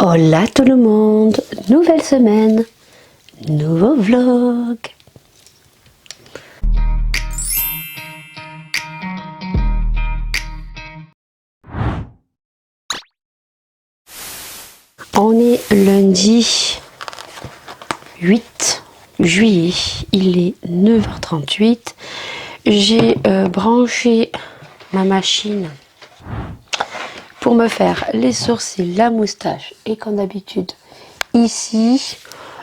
Hola tout le monde, nouvelle semaine, nouveau vlog. On est lundi 8 juillet, il est 9h38. J'ai branché ma machine pour me faire les sourcils, la moustache et comme d'habitude ici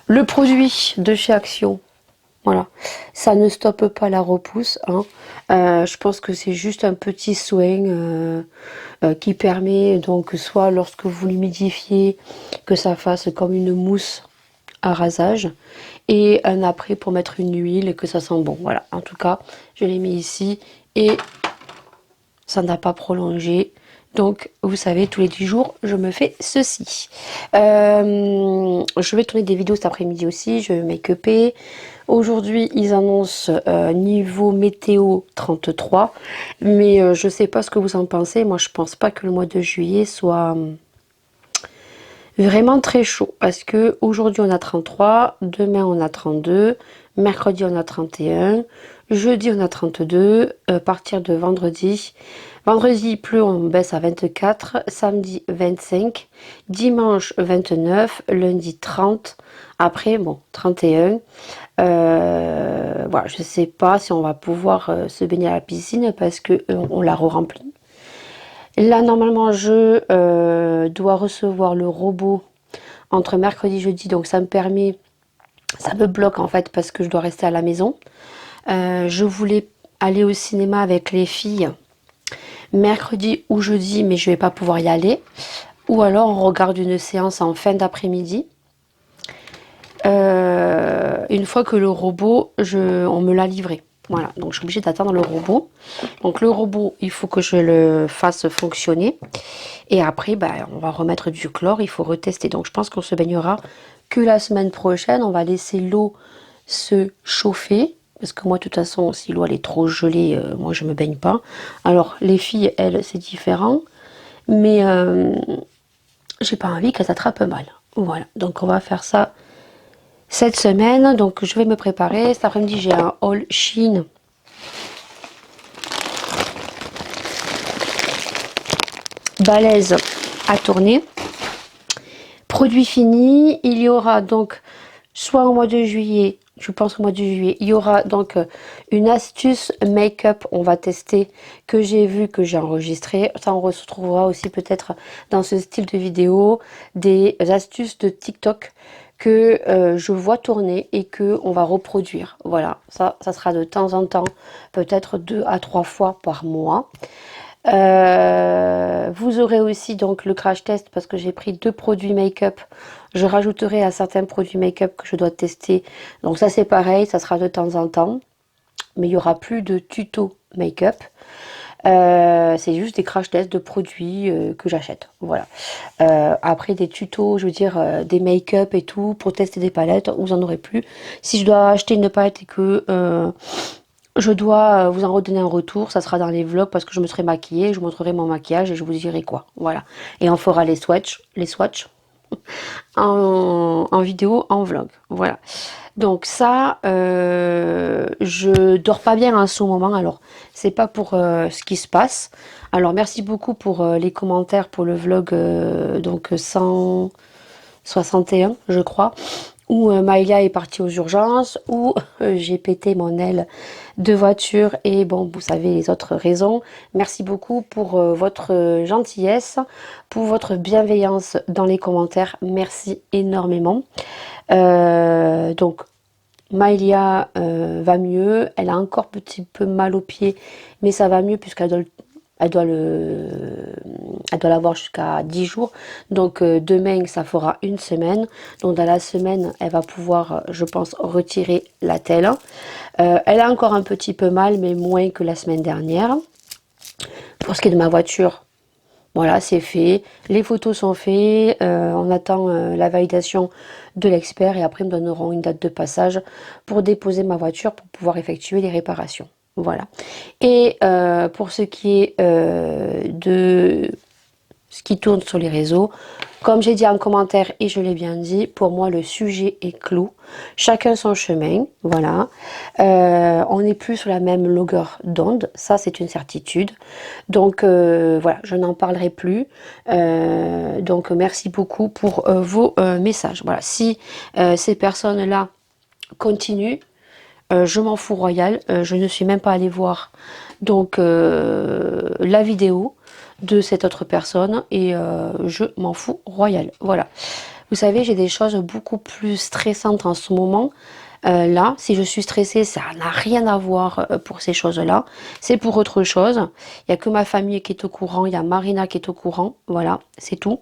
le produit de chez Action. Voilà, ça ne stoppe pas la repousse, hein. Je pense que c'est juste un petit soin qui permet donc soit lorsque vous l'humidifiez que ça fasse comme une mousse à rasage et un après pour mettre une huile et que ça sent bon. Voilà, en tout cas je l'ai mis ici et ça n'a pas prolongé. Donc, vous savez, tous les 10 jours, je me fais ceci. Je vais tourner des vidéos cet après-midi aussi. Je vais make-upper. Aujourd'hui, ils annoncent niveau météo 33. Mais je ne sais pas ce que vous en pensez. Moi, je pense pas que le mois de juillet soit vraiment très chaud. Parce que aujourd'hui, on a 33. Demain, on a 32. Mercredi, on a 31. Jeudi, on a 32. À partir de vendredi... Vendredi, il pleut, on baisse à 24. Samedi, 25. Dimanche, 29. Lundi, 30. Après, bon, 31. Voilà, je ne sais pas si on va pouvoir se baigner à la piscine parce que on l'a re-rempli. Là, normalement, je dois recevoir le robot entre mercredi et jeudi. Donc, ça me permet... Ça me bloque, en fait, parce que je dois rester à la maison. Je voulais aller au cinéma avec les filles mercredi ou jeudi, mais je vais pas pouvoir y aller. Ou alors on regarde une séance en fin d'après-midi. Une fois que le robot, on me l'a livré. Voilà, donc je suis obligée d'attendre le robot. Donc le robot, il faut que je le fasse fonctionner. Et après, on va remettre du chlore, il faut retester. Donc je pense qu'on se baignera que la semaine prochaine. On va laisser l'eau se chauffer. Parce que moi, de toute façon, si l'eau elle est trop gelée, moi je me baigne pas. Alors les filles, elles, c'est différent. Mais j'ai pas envie qu'elles attrapent mal. Voilà, donc on va faire ça cette semaine. Donc je vais me préparer. Cet après-midi, j'ai un haul Shein. Balèze à tourner. Produit fini. Il y aura donc, soit au mois de juillet, je pense au mois de juillet, il y aura donc une astuce make-up, on va tester, que j'ai vu, que j'ai enregistré. Ça, on retrouvera aussi peut-être dans ce style de vidéo, des astuces de TikTok que je vois tourner et que on va reproduire. Voilà, ça sera de temps en temps, peut-être 2 à 3 fois par mois. Vous aurez aussi donc le crash test parce que j'ai pris 2 produits make-up. Je rajouterai à certains produits make-up que je dois tester. Donc ça c'est pareil, ça sera de temps en temps. Mais il n'y aura plus de tuto make-up. C'est juste des crash tests de produits que j'achète. Voilà. Après des tutos, je veux dire des make-up et tout pour tester des palettes, vous en aurez plus. Si je dois acheter une palette et que je dois vous en redonner un retour, ça sera dans les vlogs parce que je me serai maquillée, je vous montrerai mon maquillage et je vous dirai quoi. Voilà. Et on fera les swatchs en vidéo, en vlog. Voilà. Donc ça, je dors pas bien en ce moment. Alors, c'est pas pour ce qui se passe. Alors, merci beaucoup pour les commentaires pour le vlog donc 161, je crois, où Maïlia est partie aux urgences, où j'ai pété mon aile de voiture et bon, vous savez les autres raisons. Merci beaucoup pour votre gentillesse, pour votre bienveillance dans les commentaires. Merci énormément. Donc, Maïlia va mieux. Elle a encore un petit peu mal au pied, mais ça va mieux puisqu'elle doit elle doit l'avoir jusqu'à 10 jours. Donc demain, ça fera une semaine. Donc dans la semaine, elle va pouvoir, je pense, retirer la telle. Elle a encore un petit peu mal, mais moins que la semaine dernière. Pour ce qui est de ma voiture, voilà, c'est fait. Les photos sont faites. On attend la validation de l'expert et après, ils me donneront une date de passage pour déposer ma voiture pour pouvoir effectuer les réparations. Voilà. Et pour ce qui est de ce qui tourne sur les réseaux. Comme j'ai dit en commentaire et je l'ai bien dit, pour moi le sujet est clos. Chacun son chemin, voilà. On n'est plus sur la même longueur d'onde, ça c'est une certitude. Donc voilà, je n'en parlerai plus. Donc merci beaucoup pour vos messages. Voilà, si ces personnes-là continuent, je m'en fous royal. Je ne suis même pas allée voir donc la vidéo de cette autre personne et je m'en fous royal. Voilà. Vous savez, j'ai des choses beaucoup plus stressantes en ce moment. Là, si je suis stressée, ça n'a rien à voir pour ces choses-là. C'est pour autre chose. Il n'y a que ma famille qui est au courant. Il y a Marina qui est au courant. Voilà, c'est tout.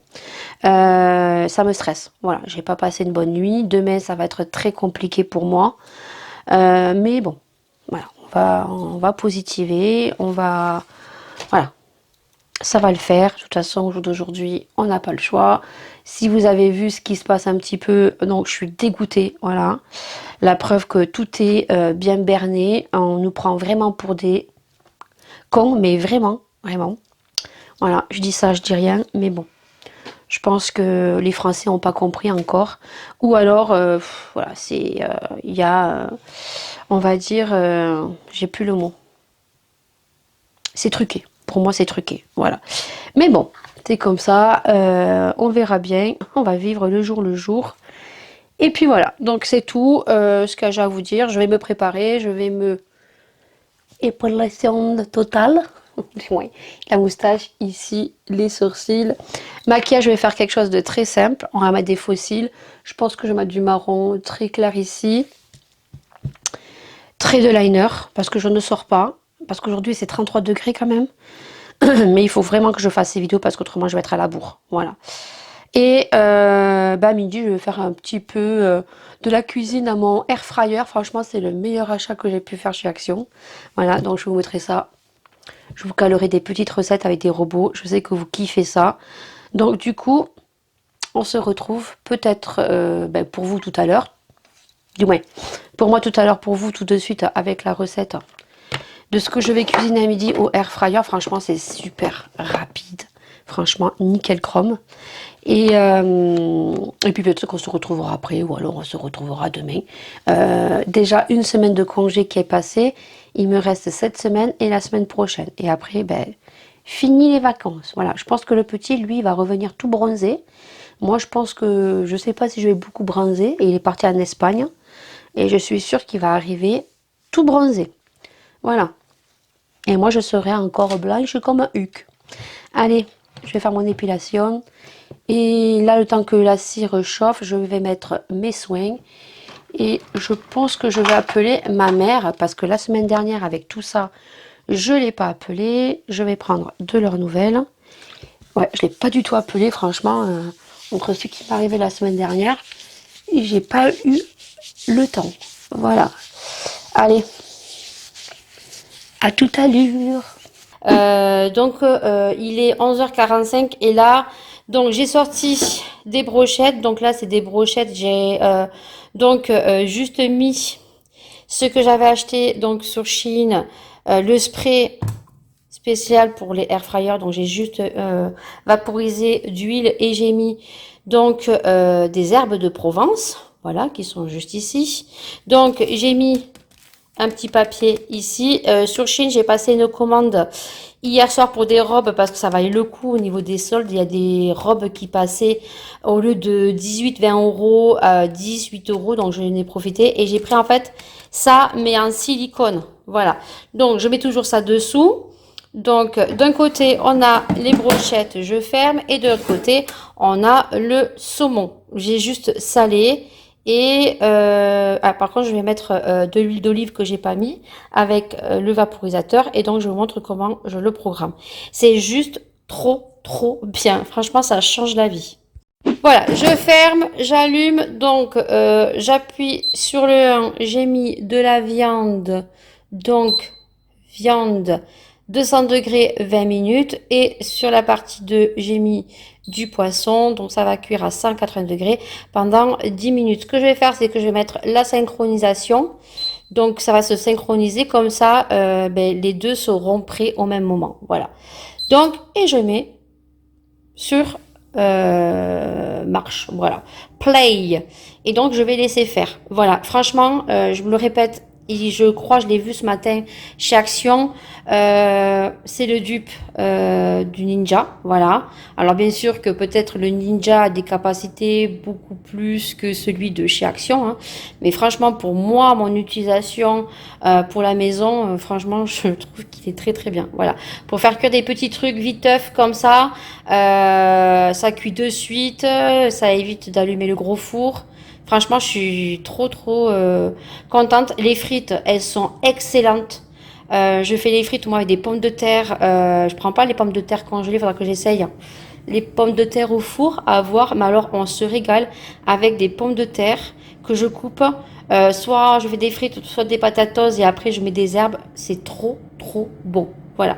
Ça me stresse. Voilà, j'ai pas passé une bonne nuit. Demain, ça va être très compliqué pour moi. Mais bon, voilà, on va positiver. On va... Voilà. Ça va le faire. De toute façon, au jour d'aujourd'hui, on n'a pas le choix. Si vous avez vu ce qui se passe un petit peu, donc je suis dégoûtée. Voilà. La preuve que tout est bien berné. On nous prend vraiment pour des cons, mais vraiment, vraiment. Voilà, je dis ça, je dis rien, mais bon. Je pense que les Français n'ont pas compris encore. Ou alors, voilà, c'est... Il y a, on va dire, j'ai plus le mot. C'est truqué. Pour moi, c'est truqué. Voilà. Mais bon, c'est comme ça. On verra bien. On va vivre le jour le jour. Et puis voilà. Donc c'est tout ce que j'ai à vous dire. Je vais me préparer. Je vais me... Épilation totale. Ouais. La moustache ici, les sourcils. Maquillage, je vais faire quelque chose de très simple. On va mettre des fossiles. Je pense que je vais mettre du marron très clair ici. Trait de liner parce que je ne sors pas. Parce qu'aujourd'hui c'est 33 degrés quand même. Mais il faut vraiment que je fasse ces vidéos parce qu'autrement je vais être à la bourre. Voilà. Et midi, je vais faire un petit peu de la cuisine à mon air fryer. Franchement, c'est le meilleur achat que j'ai pu faire chez Action. Voilà, donc je vous montrerai ça. Je vous calerai des petites recettes avec des robots. Je sais que vous kiffez ça. Donc du coup, on se retrouve peut-être pour vous tout à l'heure. Du moins, pour moi tout à l'heure, pour vous tout de suite avec la recette de ce que je vais cuisiner à midi au air fryer. Franchement, c'est super rapide. Franchement, nickel chrome. Et puis peut-être qu'on se retrouvera après, ou alors on se retrouvera demain. Déjà une semaine de congé qui est passée. Il me reste cette semaine et la semaine prochaine. Et après, fini les vacances. Voilà, je pense que le petit, lui, va revenir tout bronzé. Moi, je pense que, je sais pas si je vais beaucoup bronzer. Et il est parti en Espagne. Et je suis sûre qu'il va arriver tout bronzé. Voilà. Et moi, je serai encore blanche comme un huc. Allez, je vais faire mon épilation. Et là, le temps que la cire chauffe, je vais mettre mes soins. Et je pense que je vais appeler ma mère. Parce que la semaine dernière, avec tout ça, je ne l'ai pas appelée. Je vais prendre de leurs nouvelles. Ouais, je ne l'ai pas du tout appelée, franchement. Entre ce qui m'est arrivé la semaine dernière. Et j'ai pas eu le temps. Voilà. Allez. À toute allure. Il est 11h45 et là, donc j'ai sorti des brochettes. Donc là, c'est des brochettes. J'ai juste mis ce que j'avais acheté donc sur Shein, le spray spécial pour les air fryers. Donc j'ai juste vaporisé d'huile et j'ai mis donc des herbes de Provence, voilà, qui sont juste ici. Donc j'ai mis un petit papier ici. Sur Shein, j'ai passé une commande hier soir pour des robes parce que ça valait le coup au niveau des soldes. Il y a des robes qui passaient au lieu de 18-20 euros à 18 euros. Donc, je n'ai profité et j'ai pris en fait ça, mais en silicone. Voilà. Donc, je mets toujours ça dessous. Donc, d'un côté, on a les brochettes, je ferme. Et de l'autre côté, on a le saumon. J'ai juste salé. Et par contre, je vais mettre de l'huile d'olive que j'ai pas mis avec le vaporisateur. Et donc, je vous montre comment je le programme. C'est juste trop bien. Franchement, ça change la vie. Voilà, je ferme, j'allume. Donc, j'appuie sur le 1. J'ai mis de la viande. Donc, viande 200 degrés 20 minutes. Et sur la partie 2, j'ai mis du poisson. Donc, ça va cuire à 180 degrés pendant 10 minutes. Ce que je vais faire, c'est que je vais mettre la synchronisation. Donc, ça va se synchroniser. Comme ça, les deux seront prêts au même moment. Voilà. Donc, et je mets sur marche, voilà, play. Et donc je vais laisser faire. Voilà, franchement, je me le répète, et je crois, je l'ai vu ce matin chez Action. C'est le dupe du Ninja, voilà. Alors bien sûr que peut-être le Ninja a des capacités beaucoup plus que celui de chez Action, hein. Mais franchement, pour moi, mon utilisation pour la maison, franchement, je trouve qu'il est très très bien. Voilà, pour faire que des petits trucs viteuf comme ça, ça cuit de suite, ça évite d'allumer le gros four. Franchement, je suis trop contente. Les frites, elles sont excellentes. Je fais les frites moi avec des pommes de terre. Je prends pas les pommes de terre congelées, il faudra que j'essaye. Les pommes de terre au four à voir, mais alors on se régale avec des pommes de terre que je coupe. Soit je fais des frites, soit des patatos et après je mets des herbes. C'est trop bon. Voilà.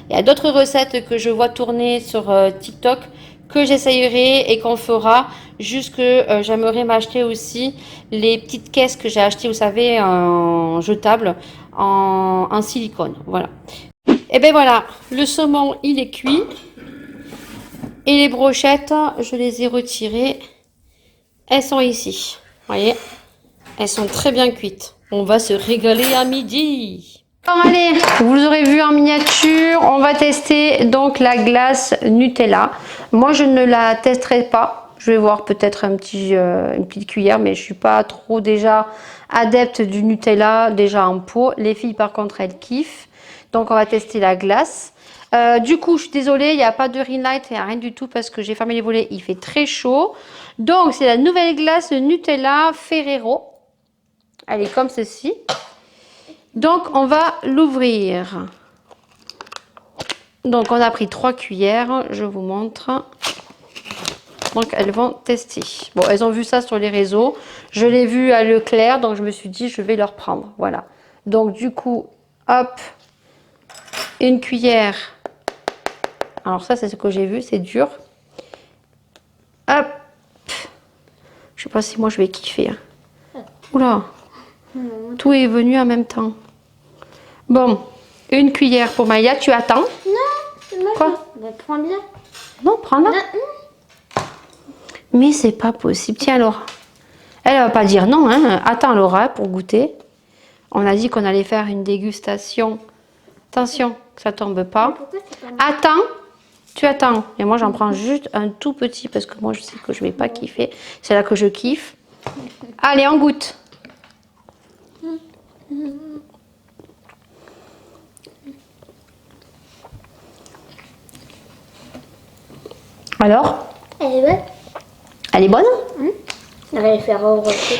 Il y a d'autres recettes que je vois tourner sur TikTok que j'essayerai et qu'on fera. Juste que j'aimerais m'acheter aussi les petites caisses que j'ai achetées, vous savez, en jetable, en silicone. Voilà. Et ben voilà, le saumon il est cuit. Et les brochettes, je les ai retirées. Elles sont ici. Vous voyez, elles sont très bien cuites. On va se régaler à midi. Bon, allez, vous aurez vu en miniature, on va tester donc la glace Nutella. Moi, je ne la testerai pas. Je vais voir peut-être une petite cuillère, mais je suis pas trop déjà adepte du Nutella déjà en pot. Les filles, par contre, elles kiffent. Donc, on va tester la glace. Du coup, je suis désolée, il n'y a pas de ring light, il n'y a rien du tout parce que j'ai fermé les volets, il fait très chaud. Donc, c'est la nouvelle glace Nutella Ferrero. Elle est comme ceci. Donc, on va l'ouvrir. Donc, on a pris 3 cuillères. Je vous montre. Donc, elles vont tester. Bon, elles ont vu ça sur les réseaux. Je l'ai vu à Leclerc, donc je me suis dit, je vais leur prendre. Voilà. Donc, du coup, hop, une cuillère. Alors, ça, c'est ce que j'ai vu. C'est dur. Hop. Je sais pas si moi, je vais kiffer. Oula. Tout est venu en même temps. Bon, une cuillère pour Maya. Tu attends? Non, quoi? Prends-la. Non, prends-la. Mais c'est pas possible. Tiens, Laura. Elle va pas dire non, hein. Attends, Laura, pour goûter. On a dit qu'on allait faire une dégustation. Attention, que ça tombe pas. Attends. Tu attends. Et moi, j'en prends juste un tout petit parce que moi, je sais que je vais pas kiffer. C'est là que je kiffe. Allez, on goûte. Alors? Elle est bonne. Elle est bonne? Elle va faire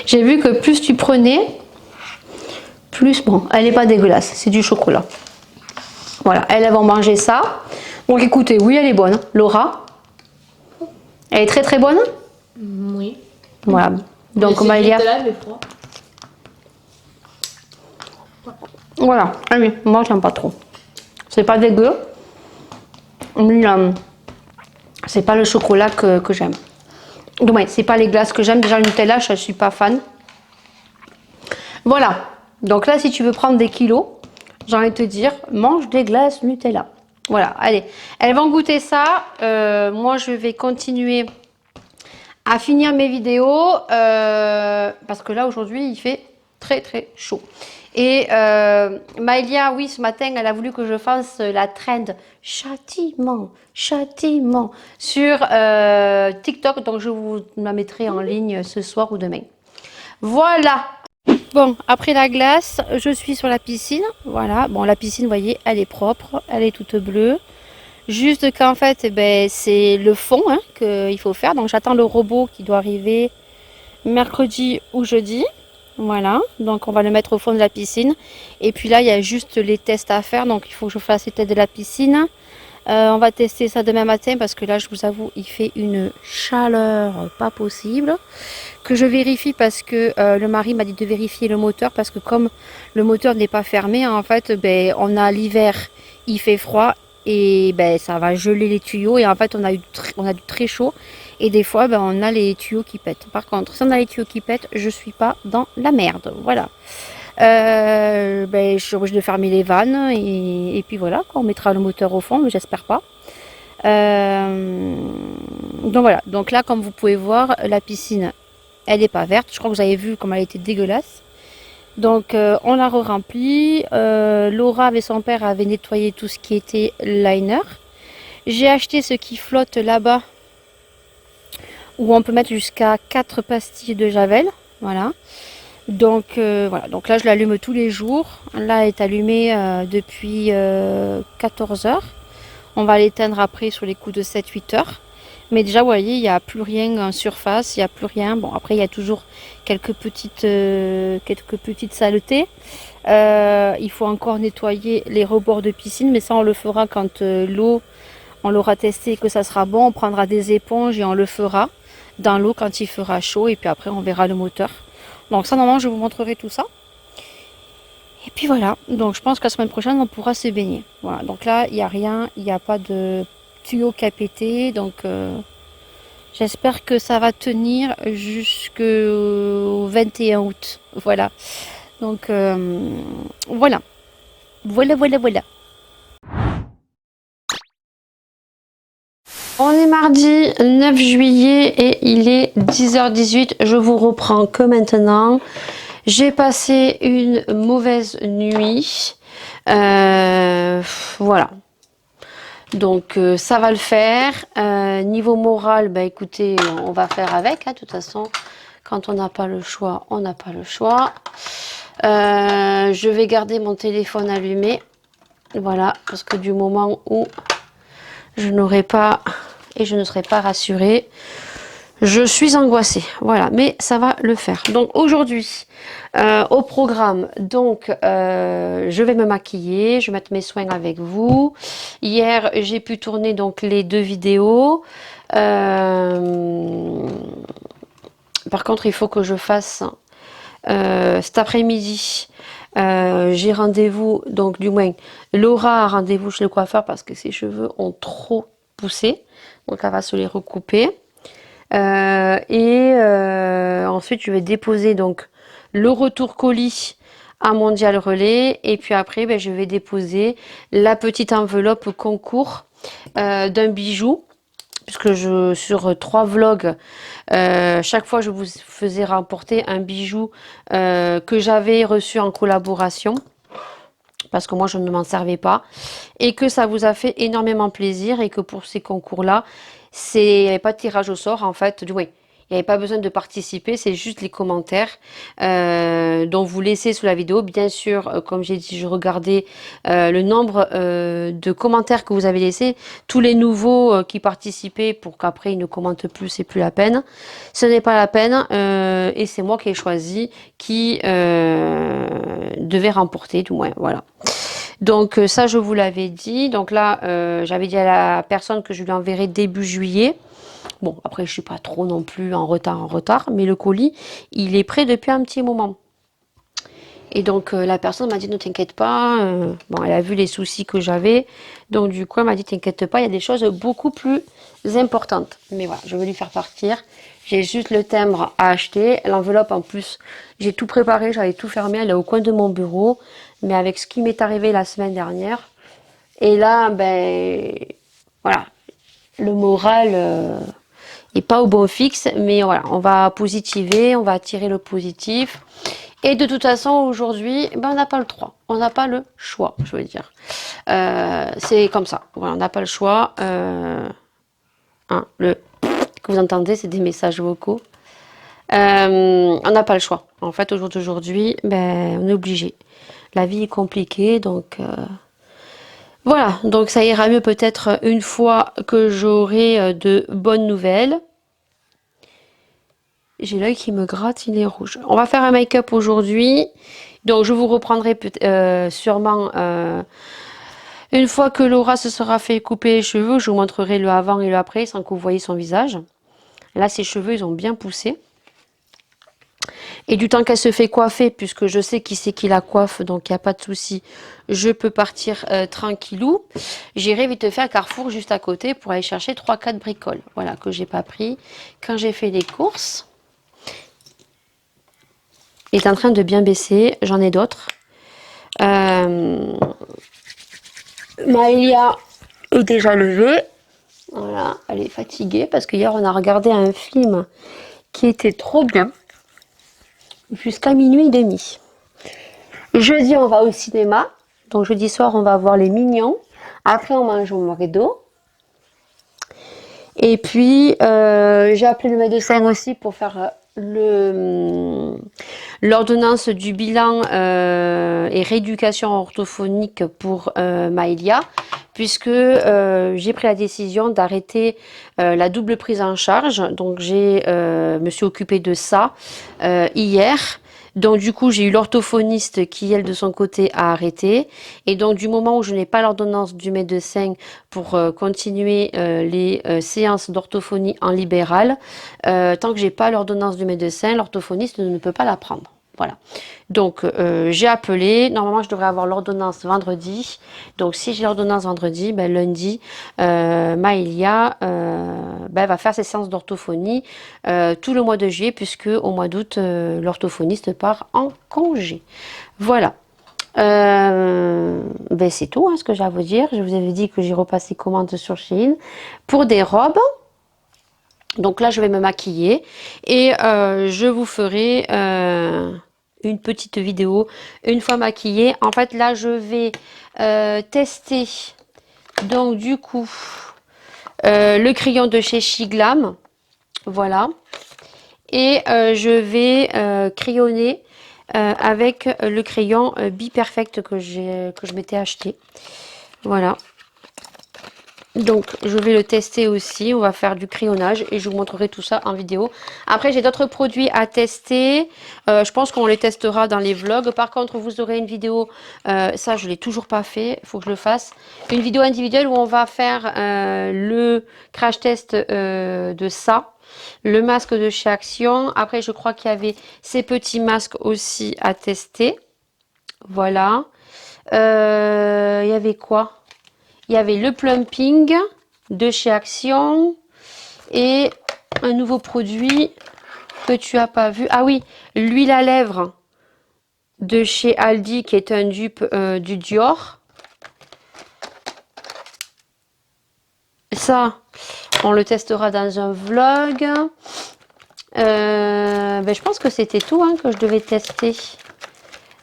J'ai vu que plus tu prenais, plus bon, elle n'est pas dégueulasse, c'est du chocolat. Voilà, elles vont manger ça. Donc écoutez, oui, elle est bonne. Laura, elle est très bonne? Oui. Voilà. Donc Maëlia. Voilà, ah oui, moi j'aime pas trop. C'est pas dégueu. Mais c'est pas le chocolat que j'aime. Donc ouais, c'est pas les glaces que j'aime. Déjà le Nutella, je suis pas fan. Voilà. Donc là, si tu veux prendre des kilos, j'ai envie de te dire, mange des glaces Nutella. Voilà, allez. Elles vont goûter ça. Moi, je vais continuer à finir mes vidéos parce que là, aujourd'hui, il fait très chaud. Et Maëlia, oui, ce matin, elle a voulu que je fasse la trend châtiment sur TikTok. Donc, je vous la mettrai en ligne ce soir ou demain. Voilà. Bon, après la glace, je suis sur la piscine. Voilà. Bon, la piscine, vous voyez, elle est propre. Elle est toute bleue. Juste qu'en fait, eh ben, c'est le fond hein, qu'il faut faire. Donc, j'attends le robot qui doit arriver mercredi ou jeudi. Voilà, donc on va le mettre au fond de la piscine. Et puis là, il y a juste les tests à faire. Donc il faut que je fasse les tests de la piscine. On va tester ça demain matin parce que là, je vous avoue, il fait une chaleur pas possible. Que je vérifie parce que le mari m'a dit de vérifier le moteur. Parce que comme le moteur n'est pas fermé, en fait, ben, on a l'hiver, il fait froid. Et ben, ça va geler les tuyaux. Et en fait, on a du très chaud. Et des fois, ben, on a les tuyaux qui pètent. Par contre, si on a les tuyaux qui pètent, je suis pas dans la merde. Voilà. Ben, je suis obligée de fermer les vannes. Et puis voilà, on mettra le moteur au fond, mais j'espère pas. Donc voilà, donc là comme vous pouvez voir, la piscine elle n'est pas verte. Je crois que vous avez vu comme elle était dégueulasse. Donc on l'a re-remplie. Laura avec son père avait nettoyé tout ce qui était liner. J'ai acheté ce qui flotte là-bas où on peut mettre jusqu'à 4 pastilles de javel. Voilà. Donc voilà, donc là je l'allume tous les jours. Là elle est allumée depuis 14 heures. On va l'éteindre après sur les coups de 7-8 heures. Mais déjà, vous voyez, il n'y a plus rien en surface, il n'y a plus rien. Bon, après, il y a toujours quelques petites saletés. Il faut encore nettoyer les rebords de piscine, mais ça, on le fera quand l'eau, on l'aura testé et que ça sera bon. On prendra des éponges et on le fera dans l'eau quand il fera chaud. Et puis après, on verra le moteur. Donc ça, normalement, je vous montrerai tout ça. Et puis voilà, donc je pense que la semaine prochaine, on pourra se baigner. Voilà, donc là, il n'y a rien, il n'y a pas de tuyau qui a pété. Donc j'espère que ça va tenir jusqu'au 21 août. Voilà, donc voilà. Voilà. On est mardi 9 juillet et il est 10h18. Je vous reprends que maintenant. J'ai passé une mauvaise nuit. Voilà. Donc ça va le faire. Niveau moral, bah écoutez, on va faire avec. Hein, de toute façon, quand on n'a pas le choix, on n'a pas le choix. Je vais garder mon téléphone allumé. Voilà, parce que du moment où je n'aurai pas et je ne serai pas rassurée, je suis angoissée. Voilà, mais ça va le faire. Donc aujourd'hui, au programme, donc je vais me maquiller, je vais mettre mes soins avec vous. Hier, j'ai pu tourner donc les 2 vidéos. Par contre, il faut que je fasse cet après-midi. J'ai rendez-vous, donc du moins Laura a rendez-vous chez le coiffeur parce que ses cheveux ont trop poussé, donc elle va se les recouper. Ensuite je vais déposer donc le retour colis à Mondial Relais et puis après ben, je vais déposer la petite enveloppe concours d'un bijou, puisque sur 3 vlogs chaque fois je vous faisais remporter un bijou que j'avais reçu en collaboration parce que moi je ne m'en servais pas et que ça vous a fait énormément plaisir et que pour ces concours là il n'y avait pas de tirage au sort en fait, il n'y avait pas besoin de participer, c'est juste les commentaires dont vous laissez sous la vidéo. Bien sûr, comme j'ai dit, je regardais le nombre de commentaires que vous avez laissés, tous les nouveaux qui participaient pour qu'après ils ne commentent plus, c'est plus la peine. Ce n'est pas la peine et c'est moi qui ai choisi qui devait remporter, du moins, voilà. Donc ça je vous l'avais dit. Donc là j'avais dit à la personne que je lui enverrai début juillet. Bon après je suis pas trop non plus en retard, mais le colis il est prêt depuis un petit moment. Et donc la personne m'a dit ne t'inquiète pas, bon elle a vu les soucis que j'avais, donc du coup elle m'a dit t'inquiète pas, il y a des choses beaucoup plus importantes. Mais voilà, je vais lui faire partir. J'ai juste le timbre à acheter, l'enveloppe en plus, j'ai tout préparé, j'avais tout fermé, elle est au coin de mon bureau. Mais avec ce qui m'est arrivé la semaine dernière, et là, ben voilà, le moral est pas au bon fixe, mais voilà, on va positiver, on va tirer le positif. Et de toute façon, aujourd'hui, ben, on n'a pas le droit, on n'a pas le choix, je veux dire. C'est comme ça, voilà, on n'a pas le choix. Le que vous entendez, c'est des messages vocaux. On n'a pas le choix. En fait, au jour d'aujourd'hui, ben, on est obligé. La vie est compliquée, donc voilà. Donc ça ira mieux peut-être une fois que j'aurai de bonnes nouvelles. J'ai l'œil qui me gratte, il est rouge. On va faire un make-up aujourd'hui. Donc je vous reprendrai sûrement une fois que Laura se sera fait couper les cheveux. Je vous montrerai le avant et le après sans que vous voyez son visage. Là, ses cheveux, ils ont bien poussé. Et du temps qu'elle se fait coiffer, puisque je sais qui c'est qui la coiffe, donc il n'y a pas de souci, je peux partir tranquillou. J'irai vite faire Carrefour juste à côté pour aller chercher 3-4 bricoles. Voilà, que j'ai pas pris quand j'ai fait les courses. Il est en train de bien baisser, j'en ai d'autres. Maëlia est déjà levée. Voilà, elle est fatiguée parce qu'hier on a regardé un film qui était trop bien jusqu'à minuit et demi. Jeudi on va au cinéma, donc jeudi soir on va voir Les Mignons. Après on mange au McDo. Et puis j'ai appelé le médecin aussi pour faire l'ordonnance du bilan et rééducation orthophonique pour Maëlia, puisque j'ai pris la décision d'arrêter la double prise en charge. Donc me suis occupée de ça hier. Donc du coup, j'ai eu l'orthophoniste qui, elle, de son côté, a arrêté. Et donc du moment où je n'ai pas l'ordonnance du médecin pour continuer les séances d'orthophonie en libéral, tant que j'ai pas l'ordonnance du médecin, l'orthophoniste ne peut pas la prendre. Voilà. Donc j'ai appelé. Normalement, je devrais avoir l'ordonnance vendredi. Donc si j'ai l'ordonnance vendredi, ben, lundi, Maëlia va faire ses séances d'orthophonie tout le mois de juillet, puisque au mois d'août, l'orthophoniste part en congé. Voilà. C'est tout ce que j'ai à vous dire. Je vous avais dit que j'ai repassé commande sur Shein pour des robes. Donc là, je vais me maquiller et je vous ferai une petite vidéo une fois maquillée. En fait, là, je vais tester donc du coup le crayon de chez Shiglam. Voilà. Et je vais crayonner avec le crayon Be Perfect que je m'étais acheté. Voilà. Donc je vais le tester aussi, on va faire du crayonnage et je vous montrerai tout ça en vidéo. Après j'ai d'autres produits à tester, je pense qu'on les testera dans les vlogs. Par contre vous aurez une vidéo, ça je l'ai toujours pas fait, il faut que je le fasse. Une vidéo individuelle où on va faire le crash test de ça. Le masque de chez Action. Après je crois qu'il y avait ces petits masques aussi à tester. Voilà. Il y avait quoi? Il y avait le plumping de chez Action et un nouveau produit que tu as pas vu. Ah oui, l'huile à lèvres de chez Aldi qui est un dupe du Dior. Ça, on le testera dans un vlog. Je pense que c'était tout que je devais tester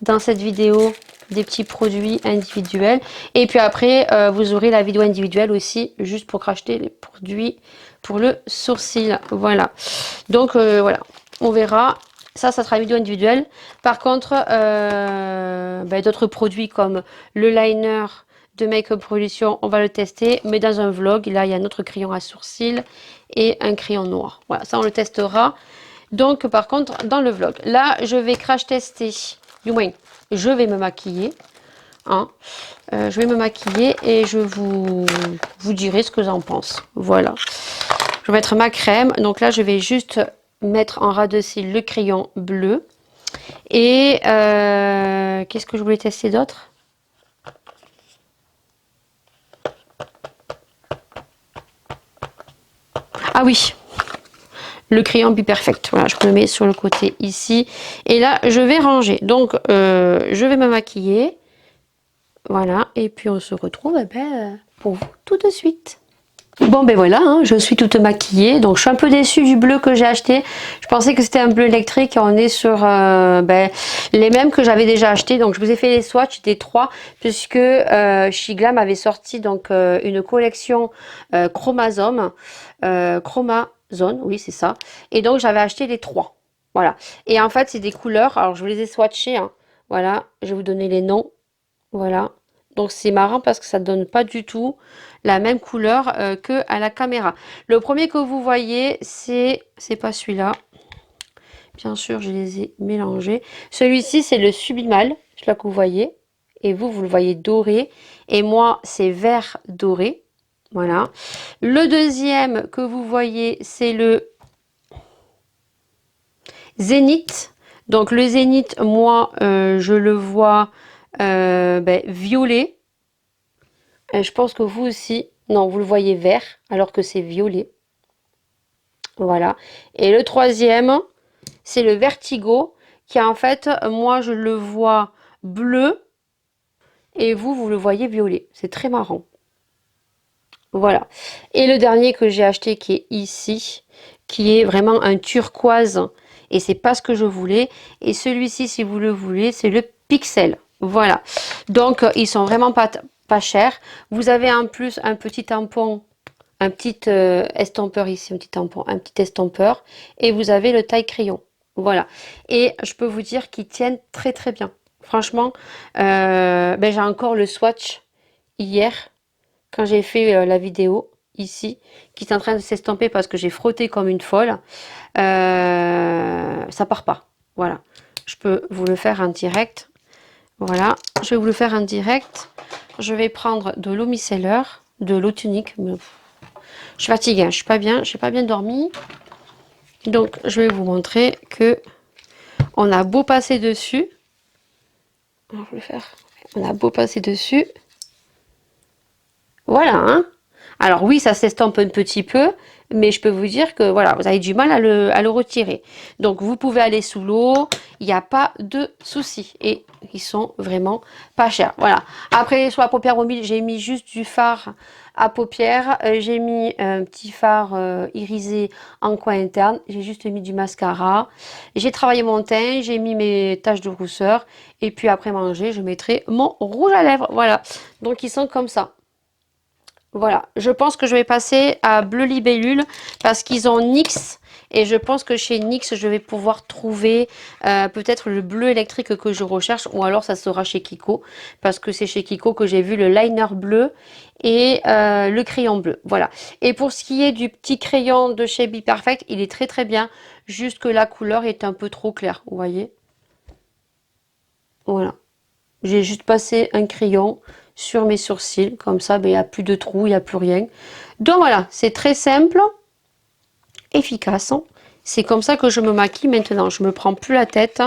dans cette vidéo. Des petits produits individuels et puis après vous aurez la vidéo individuelle aussi juste pour racheter les produits pour le sourcil. Voilà, donc voilà, on verra, ça sera une vidéo individuelle. Par contre d'autres produits comme le liner de Make Up Production, on va le tester mais dans un vlog. Là il y a un autre crayon à sourcil et un crayon noir. Voilà, ça on le testera donc par contre dans le vlog. Là je vais crash tester, du moins je vais me maquiller. Je vais me maquiller et je vous dirai ce que j'en pense. Voilà. Je vais mettre ma crème. Donc là, je vais juste mettre en ras de cils le crayon bleu. Et qu'est-ce que je voulais tester d'autre? Ah oui, le crayon Be Perfect. Voilà, je le mets sur le côté ici. Et là, je vais ranger. Donc, je vais me maquiller. Voilà, et puis on se retrouve pour vous tout de suite. Bon voilà, je suis toute maquillée, donc je suis un peu déçue du bleu que j'ai acheté. Je pensais que c'était un bleu électrique et on est sur les mêmes que j'avais déjà acheté. Donc je vous ai fait les swatchs des trois puisque Shiglam avait sorti donc une collection Chromazone, oui c'est ça. Et donc j'avais acheté les trois. Voilà. Et en fait c'est des couleurs, alors je vous les ai swatchés. Voilà, je vais vous donner les noms. Voilà, donc c'est marrant parce que ça ne donne pas du tout la même couleur que à la caméra. Le premier que vous voyez, c'est pas celui-là. Bien sûr, je les ai mélangés. Celui-ci, c'est le Sublimal, celui-là que vous voyez. Et vous le voyez doré. Et moi, c'est vert doré. Voilà. Le deuxième que vous voyez, c'est le Zénith. Donc le Zénith, moi, je le vois violet. Je pense que vous aussi, non, vous le voyez vert alors que c'est violet. Voilà. Et le troisième, c'est le Vertigo qui en fait, moi je le vois bleu et vous le voyez violet. C'est très marrant. Voilà. Et le dernier que j'ai acheté qui est ici, qui est vraiment un turquoise. Et c'est pas ce que je voulais. Et celui-ci, si vous le voulez, c'est le Pixel. Voilà. Donc, ils sont vraiment pas chers. Vous avez en plus un petit tampon, un petit estompeur ici, un petit tampon, un petit estompeur. Et vous avez le taille crayon. Voilà. Et je peux vous dire qu'ils tiennent très très bien. Franchement, j'ai encore le swatch hier quand j'ai fait la vidéo ici, qui est en train de s'estomper parce que j'ai frotté comme une folle. Ça part pas. Voilà. Je peux vous le faire en direct. Voilà. Je vais vous le faire en direct. Je vais prendre de l'eau micellaire, de l'eau tonique. Je suis fatiguée, hein, je suis pas bien, j'ai pas bien dormi. Donc je vais vous montrer que on a beau passer dessus. On va le faire. On a beau passer dessus. Voilà, hein. Alors oui, ça s'estompe un petit peu, mais je peux vous dire que voilà, vous avez du mal à le retirer. Donc vous pouvez aller sous l'eau, il n'y a pas de souci. Et ils sont vraiment pas chers. Voilà. Après, sur la paupière mobile, j'ai mis juste du fard à paupières. J'ai mis un petit fard irisé en coin interne. J'ai juste mis du mascara. J'ai travaillé mon teint, j'ai mis mes taches de rousseur. Et puis après manger, je mettrai mon rouge à lèvres. Voilà. Donc ils sont comme ça. Voilà, je pense que je vais passer à Bleu Libellule parce qu'ils ont NYX et je pense que chez NYX je vais pouvoir trouver peut-être le bleu électrique que je recherche ou alors ça sera chez Kiko parce que c'est chez Kiko que j'ai vu le liner bleu et le crayon bleu. Voilà. Et pour ce qui est du petit crayon de chez Be Perfect, il est très très bien, juste que la couleur est un peu trop claire, vous voyez. Voilà. J'ai juste passé un crayon sur mes sourcils, comme ça il n'y a plus de trous, il n'y a plus rien. Donc voilà, c'est très simple, efficace. C'est comme ça que je me maquille maintenant. Je me prends plus la tête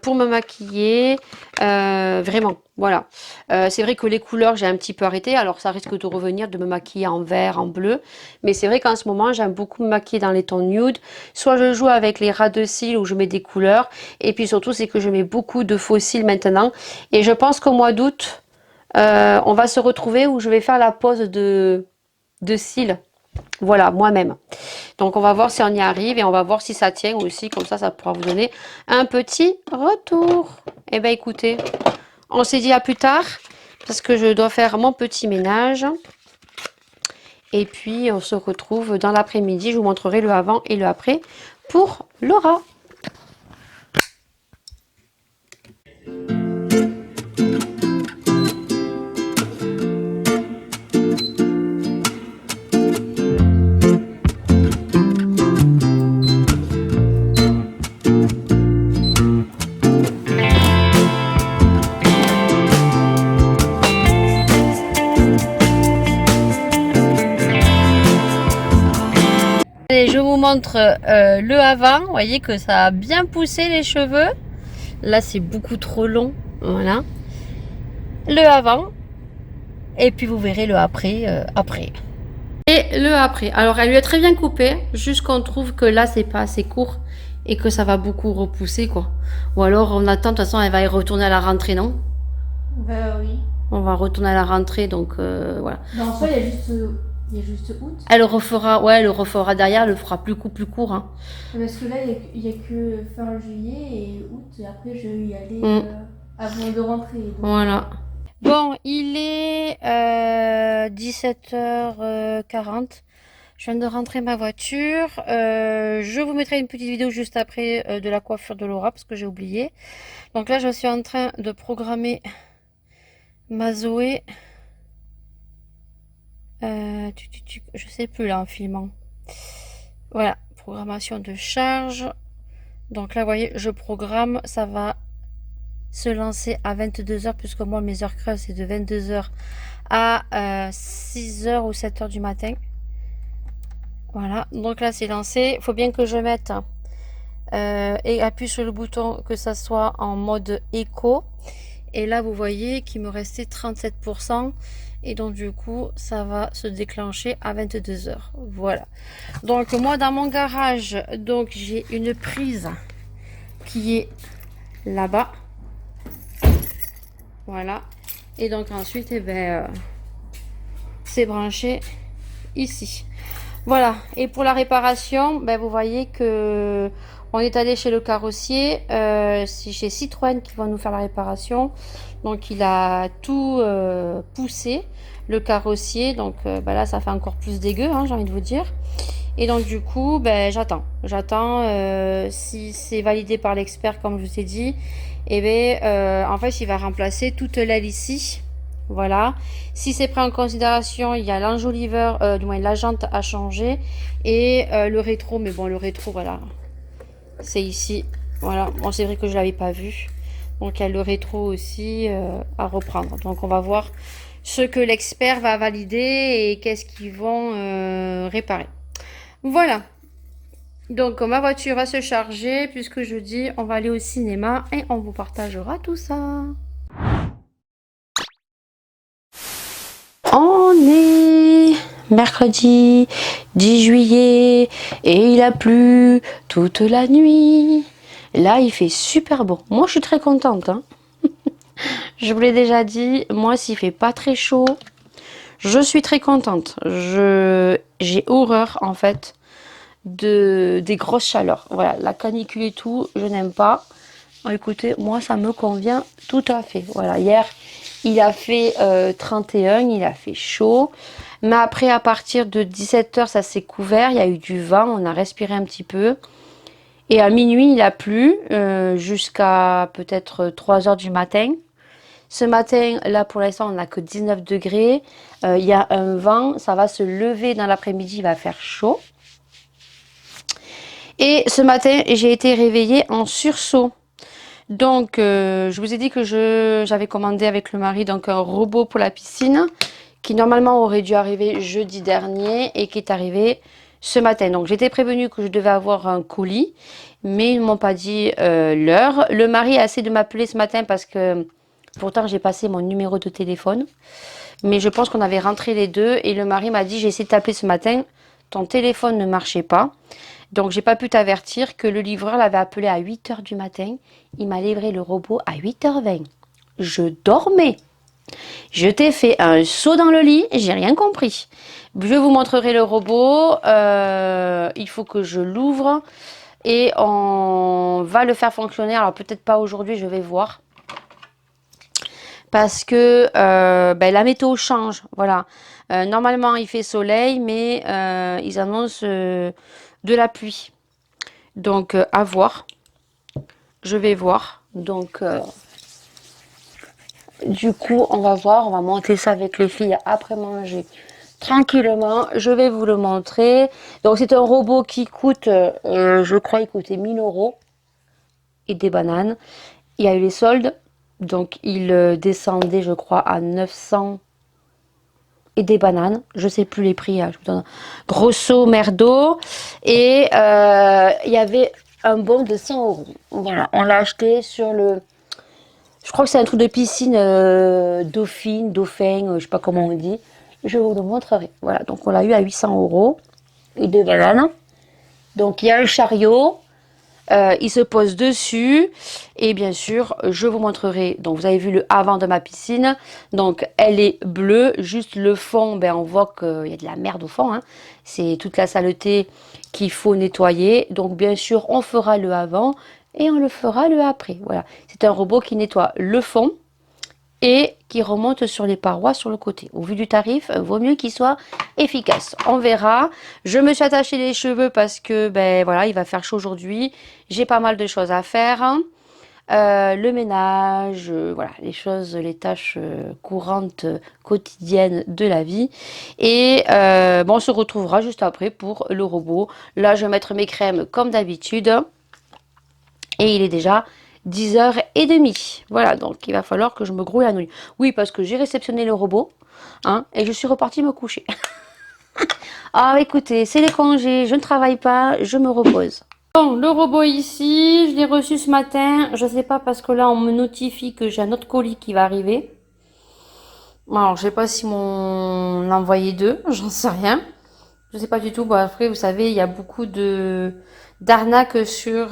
pour me maquiller. Vraiment, voilà. C'est vrai que les couleurs, j'ai un petit peu arrêté. Alors ça risque de revenir de me maquiller en vert, en bleu. Mais c'est vrai qu'en ce moment, j'aime beaucoup me maquiller dans les tons nude. Soit je joue avec les ras de cils où je mets des couleurs. Et puis surtout, c'est que je mets beaucoup de faux cils maintenant. Et je pense qu'au mois d'août, on va se retrouver où je vais faire la pose de cils. Voilà, moi-même. Donc on va voir si on y arrive et on va voir si ça tient aussi. Comme ça pourra vous donner un petit retour. Eh bien écoutez, on s'est dit à plus tard parce que je dois faire mon petit ménage. Et puis on se retrouve dans l'après-midi. Je vous montrerai le avant et le après pour Laura. Allez, je vous montre le avant. Vous voyez que ça a bien poussé les cheveux. Là, c'est beaucoup trop long. Voilà. Le avant. Et puis, vous verrez le après. Après. Et le après. Alors, elle lui est très bien coupée. Juste qu'on trouve que là, c'est pas assez court. Et que ça va beaucoup repousser, quoi. Ou alors, on attend. De toute façon, elle va y retourner à la rentrée, non? Bah oui. On va retourner à la rentrée. Donc, voilà. Dans ça, il y a juste août. Elle le refera. Ouais, elle le refera derrière. Elle le fera plus court, hein. Parce que là, il y a que fin juillet et août. Et après, je vais y aller avant de rentrer. Donc. Voilà. Bon, il est 17h40. Je viens de rentrer ma voiture. Je vous mettrai une petite vidéo juste après de la coiffure de Laura parce que j'ai oublié. Donc là, je suis en train de programmer ma Zoé. Je sais plus là en filmant. Voilà, programmation de charge. Donc là, vous voyez, je programme. Ça va se lancer à 22h puisque moi mes heures creuses c'est de 22h à 6h ou 7h du matin. Voilà, donc là c'est lancé. Il faut bien que je mette et appuie sur le bouton que ça soit en mode éco. Et là vous voyez qu'il me restait 37% et donc du coup ça va se déclencher à 22h. Voilà, donc moi dans mon garage, donc j'ai une prise qui est là-bas. Voilà. Et donc ensuite, eh ben, c'est branché ici. Voilà, et pour la réparation, ben, vous voyez que on est allé chez le carrossier, c'est chez Citroën qui va nous faire la réparation. Donc il a tout poussé, le carrossier, donc ben là ça fait encore plus dégueu, hein, j'ai envie de vous dire. Et donc du coup, ben, j'attends si c'est validé par l'expert comme je vous ai dit, et ben en fait il va remplacer toute l'aile ici. Voilà. Si c'est pris en considération, il y a l'enjoliveur, du moins la jante à changer et le rétro. Mais bon, le rétro, voilà, c'est ici. Voilà. Bon, c'est vrai que je l'avais pas vu. Donc il y a le rétro aussi à reprendre. Donc on va voir ce que l'expert va valider et qu'est-ce qu'ils vont réparer. Voilà. Donc ma voiture va se charger puisque jeudi on va aller au cinéma et on vous partagera tout ça. On est mercredi 10 juillet et il a plu toute la nuit. Là, il fait super beau. Moi, je suis très contente, hein. Je vous l'ai déjà dit, moi, s'il fait pas très chaud, je suis très contente. J'ai horreur, en fait, des grosses chaleurs. Voilà, la canicule et tout, je n'aime pas. Écoutez, moi, ça me convient tout à fait. Voilà, hier, il a fait 31, il a fait chaud. Mais après, à partir de 17 h, ça s'est couvert. Il y a eu du vent, on a respiré un petit peu. Et à minuit, il a plu jusqu'à peut-être 3 h du matin. Ce matin, là, pour l'instant, on n'a que 19 degrés. Il y a un vent, ça va se lever dans l'après-midi, il va faire chaud. Et ce matin, j'ai été réveillée en sursaut. Donc, je vous ai dit que j'avais commandé avec le mari donc un robot pour la piscine qui normalement aurait dû arriver jeudi dernier et qui est arrivé ce matin. Donc, j'étais prévenue que je devais avoir un colis, mais ils ne m'ont pas dit l'heure. Le mari a essayé de m'appeler ce matin parce que pourtant j'ai passé mon numéro de téléphone, mais je pense qu'on avait rentré les deux et le mari m'a dit j'ai essayé de t'appeler ce matin, ton téléphone ne marchait pas. Donc, j'ai pas pu t'avertir que le livreur l'avait appelé à 8 h du matin. Il m'a livré le robot à 8 h 20. Je dormais. Je t'ai fait un saut dans le lit, j'ai rien compris. Je vous montrerai le robot. Il faut que je l'ouvre et on va le faire fonctionner. Alors, peut-être pas aujourd'hui, je vais voir. Parce que la météo change. Voilà. Normalement, il fait soleil, mais ils annoncent de la pluie. Donc, à voir. Je vais voir. Donc, du coup, on va voir. On va monter ça avec les filles après manger. Tranquillement, je vais vous le montrer. Donc, c'est un robot qui coûte, je crois, il coûtait 1000 € et des bananes. Il y a eu les soldes. Donc, il descendait, je crois, à 900 et des bananes. Je sais plus les prix. Hein. Je vous donne grosso merdo. Et il y avait un bon de 100 €. Voilà, on l'a acheté sur le... Je crois que c'est un truc de piscine dauphin, je sais pas comment on dit. Je vous le montrerai. Voilà, donc on l'a eu à 800 € et des bananes. Donc il y a un chariot. Il se pose dessus et bien sûr je vous montrerai. Donc vous avez vu le avant de ma piscine, donc elle est bleue, juste le fond, on voit qu'il y a de la merde au fond, hein. C'est toute la saleté qu'il faut nettoyer. Donc bien sûr on fera le avant et on le fera le après. Voilà, c'est un robot qui nettoie le fond et qui remonte sur les parois sur le côté. Au vu du tarif, vaut mieux qu'il soit efficace. On verra. Je me suis attachée les cheveux parce que voilà, il va faire chaud aujourd'hui. J'ai pas mal de choses à faire. Le ménage, voilà, les choses, les tâches courantes, quotidiennes de la vie. Et on se retrouvera juste après pour le robot. Là, je vais mettre mes crèmes comme d'habitude. Et il est déjà 10 h 30. Voilà, donc il va falloir que je me grouille la nouille. Oui, parce que j'ai réceptionné le robot, hein, et je suis repartie me coucher. Ah, écoutez, c'est les congés, je ne travaille pas, je me repose. Bon, le robot est ici, je l'ai reçu ce matin. Je sais pas parce que là, on me notifie que j'ai un autre colis qui va arriver. Alors, je sais pas si m'ont envoyé deux, j'en sais rien. Je sais pas du tout. Bon, après, vous savez, il y a beaucoup d'arnaques sur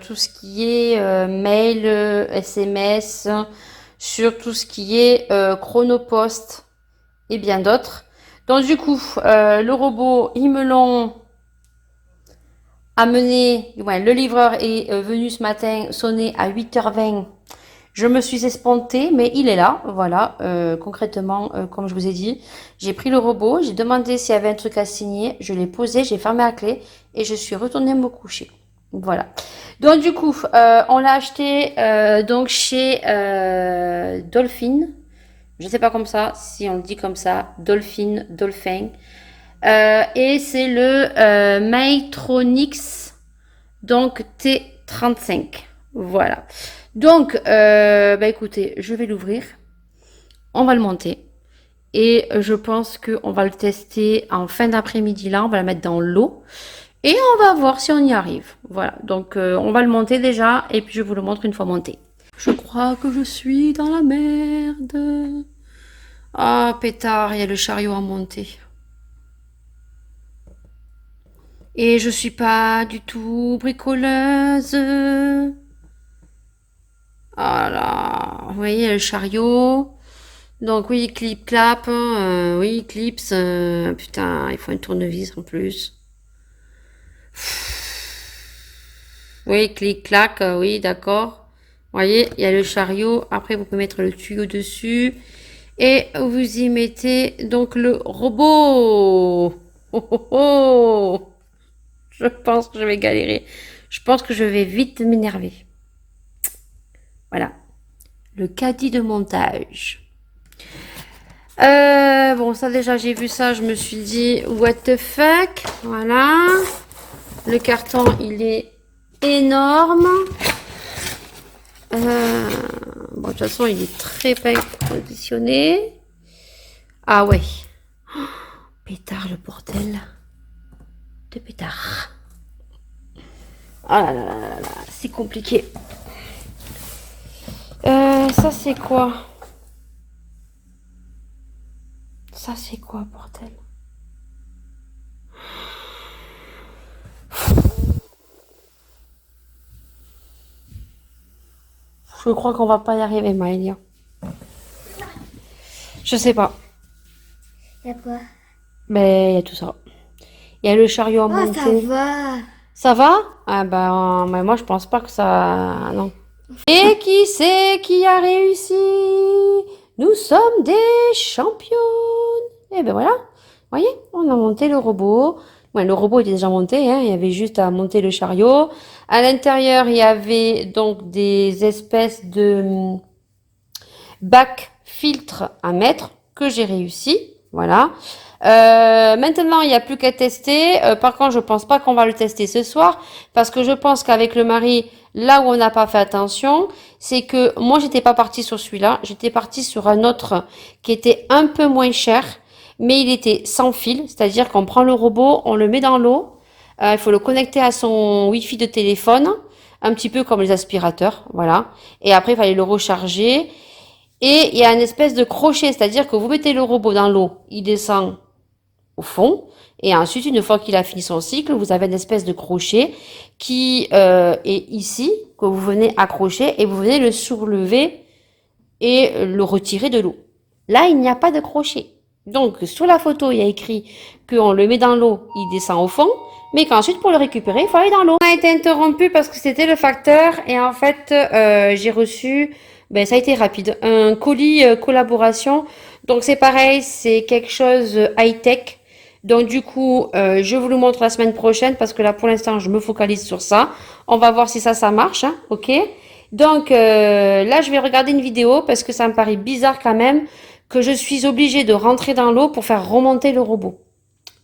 tout ce qui est mail, SMS, sur tout ce qui est chronopost et bien d'autres. Donc du coup, le robot, ils me l'ont amené, ouais, le livreur est venu ce matin sonner à 8h20. Je me suis espontée, mais il est là, voilà, concrètement, comme je vous ai dit. J'ai pris le robot, j'ai demandé s'il y avait un truc à signer, je l'ai posé, j'ai fermé la clé et je suis retournée me coucher. Voilà. Donc du coup, on l'a acheté donc chez Dolphin. Je sais pas comme ça, si on le dit comme ça, Dolphin. Et c'est le Maytronix, donc T35. Voilà. Donc, bah écoutez, je vais l'ouvrir. On va le monter. Et je pense qu'on va le tester en fin d'après-midi là. On va le mettre dans l'eau. Et on va voir si on y arrive. Voilà. Donc, on va le monter déjà. Et puis, je vous le montre une fois monté. Je crois que je suis dans la merde. Ah, pétard, il y a le chariot à monter. Et je suis pas du tout bricoleuse. Voilà. Vous voyez, le chariot. Donc oui, clip, clap. Oui, clips. Putain, il faut un tournevis en plus. Oui, clic, clac. Oui, d'accord. Vous voyez, il y a le chariot. Après, vous pouvez mettre le tuyau dessus. Et vous y mettez donc le robot. Oh, oh, oh. Je pense que je vais galérer. Je pense que je vais vite m'énerver. Voilà. Le caddie de montage. Bon, ça déjà, j'ai vu ça. Je me suis dit, what the fuck. Voilà. Le carton, il est énorme. Bon, de toute façon, il est très bien conditionné. Ah ouais. Oh, pétard, le bordel. De pétard. Ah là là là là là, c'est compliqué. Ça c'est quoi? Ça c'est quoi, bordel? Je crois qu'on va pas y arriver, Maëlia. Je sais pas. Y'a quoi? Mais il y a tout ça. Il y a le chariot à Ah, monter. ça va. Ça va? Ah ben, mais moi je pense pas que ça... Non. Et qui c'est qui a réussi? Nous sommes des champions. Et ben voilà. Vous voyez, on a monté le robot. Ouais, le robot était déjà monté, hein. Il y avait juste à monter le chariot. À l'intérieur, il y avait donc des espèces de bacs filtres à mettre que j'ai réussi. Voilà. Maintenant, il n'y a plus qu'à tester. Par contre, je pense pas qu'on va le tester ce soir parce que je pense qu'avec le mari, là où on n'a pas fait attention, c'est que moi, j'étais pas partie sur celui-là. J'étais partie sur un autre qui était un peu moins cher, mais il était sans fil. C'est-à-dire qu'on prend le robot, on le met dans l'eau. Il faut le connecter à son Wi-Fi de téléphone, un petit peu comme les aspirateurs. Voilà. Et après, il fallait le recharger. Et il y a une espèce de crochet, c'est-à-dire que vous mettez le robot dans l'eau, il descend au fond, et ensuite, une fois qu'il a fini son cycle, vous avez une espèce de crochet qui est ici, que vous venez accrocher, et vous venez le soulever et le retirer de l'eau. Là, il n'y a pas de crochet. Donc, sur la photo, il y a écrit qu'on le met dans l'eau, il descend au fond, mais qu'ensuite, pour le récupérer, il faut aller dans l'eau. On a été interrompu parce que c'était le facteur, et en fait, j'ai reçu... Ben, ça a été rapide. Un colis collaboration. Donc c'est pareil, c'est quelque chose high-tech. Donc du coup, je vous le montre la semaine prochaine parce que là pour l'instant, je me focalise sur ça. On va voir si ça marche, hein, ok? Donc là, je vais regarder une vidéo parce que ça me paraît bizarre quand même que je suis obligée de rentrer dans l'eau pour faire remonter le robot.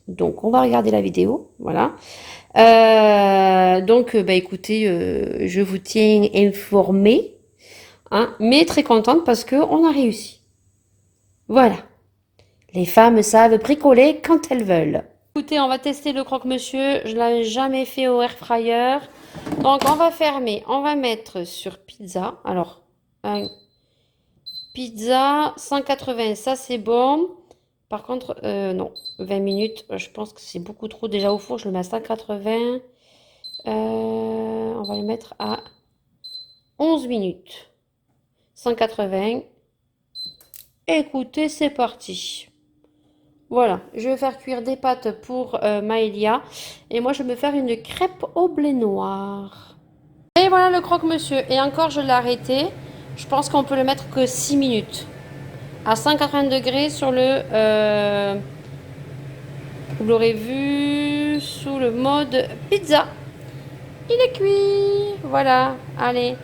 Donc on va regarder la vidéo, voilà. Donc bah écoutez, je vous tiens informé. Hein, mais très contente parce qu'on a réussi. Voilà. Les femmes savent bricoler quand elles veulent. Écoutez, on va tester le croque-monsieur. Je ne l'avais jamais fait au air fryer. Donc, on va fermer. On va mettre sur pizza. Alors, un pizza 180, ça c'est bon. Par contre, non, 20 minutes, je pense que c'est beaucoup trop déjà au four. Je le mets à 180. On va le mettre à 11 minutes. 180. Écoutez, c'est parti. Voilà, je vais faire cuire des pâtes pour Maëlia. Et moi, je vais me faire une crêpe au blé noir. Et voilà le croque-monsieur. Et encore, je l'ai arrêté. Je pense qu'on peut le mettre que 6 minutes. À 180 degrés sur le... vous l'aurez vu sous le mode pizza. Il est cuit. Voilà, allez.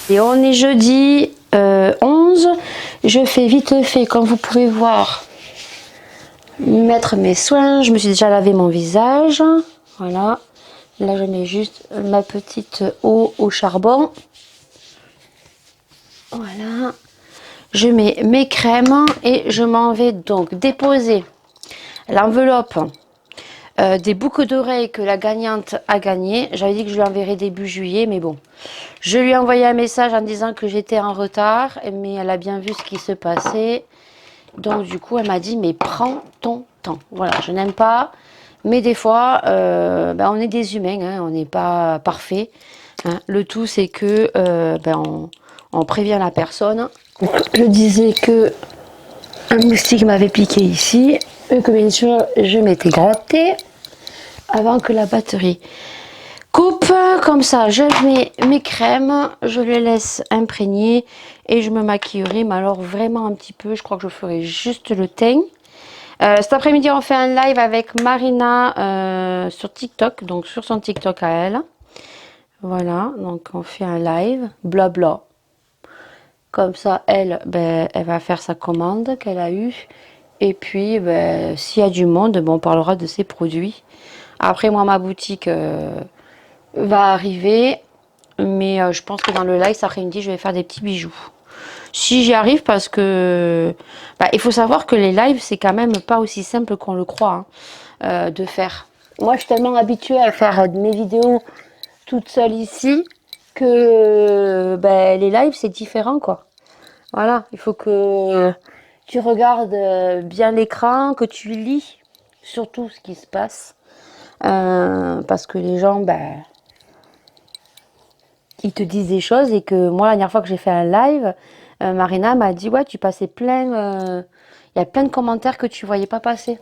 Et on est jeudi 11. Je fais vite fait, comme vous pouvez voir, mettre mes soins. Je me suis déjà lavé mon visage. Voilà. Là, je mets juste ma petite eau au charbon. Voilà. Je mets mes crèmes et je m'en vais donc déposer l'enveloppe des boucles d'oreilles que la gagnante a gagné. J'avais dit que je lui enverrai début juillet, mais bon. Je lui ai envoyé un message en disant que j'étais en retard, mais elle a bien vu ce qui se passait. Donc du coup, elle m'a dit, mais prends ton temps. Voilà, je n'aime pas, mais des fois, on est des humains, hein, on n'est pas parfait. Hein. Le tout, c'est que on prévient la personne. Je disais que un moustique m'avait piqué ici, et que bien sûr, je m'étais grattée avant que la batterie coupe. Comme ça, je mets mes crèmes, je les laisse imprégner et je me maquillerai, mais alors vraiment un petit peu. Je crois que je ferai juste le teint. Cet après-midi, on fait un live avec Marina sur TikTok, donc sur son TikTok à elle. Voilà, donc on fait un live, blabla. Comme ça, elle va faire sa commande qu'elle a eue. Et puis, s'il y a du monde, on parlera de ses produits. Après, moi, ma boutique va arriver. Mais je pense que dans le live, cet après-midi, je vais faire des petits bijoux. Si j'y arrive, parce que il faut savoir que les lives, c'est quand même pas aussi simple qu'on le croit de faire. Moi, je suis tellement habituée à faire mes vidéos toute seule ici que les lives, c'est différent, quoi. Voilà, il faut que tu regardes bien l'écran, que tu lis surtout ce qui se passe. Parce que les gens, ils te disent des choses et que moi, la dernière fois que j'ai fait un live, Marina m'a dit, ouais, tu passais plein... Il y a plein de commentaires que tu voyais pas passer.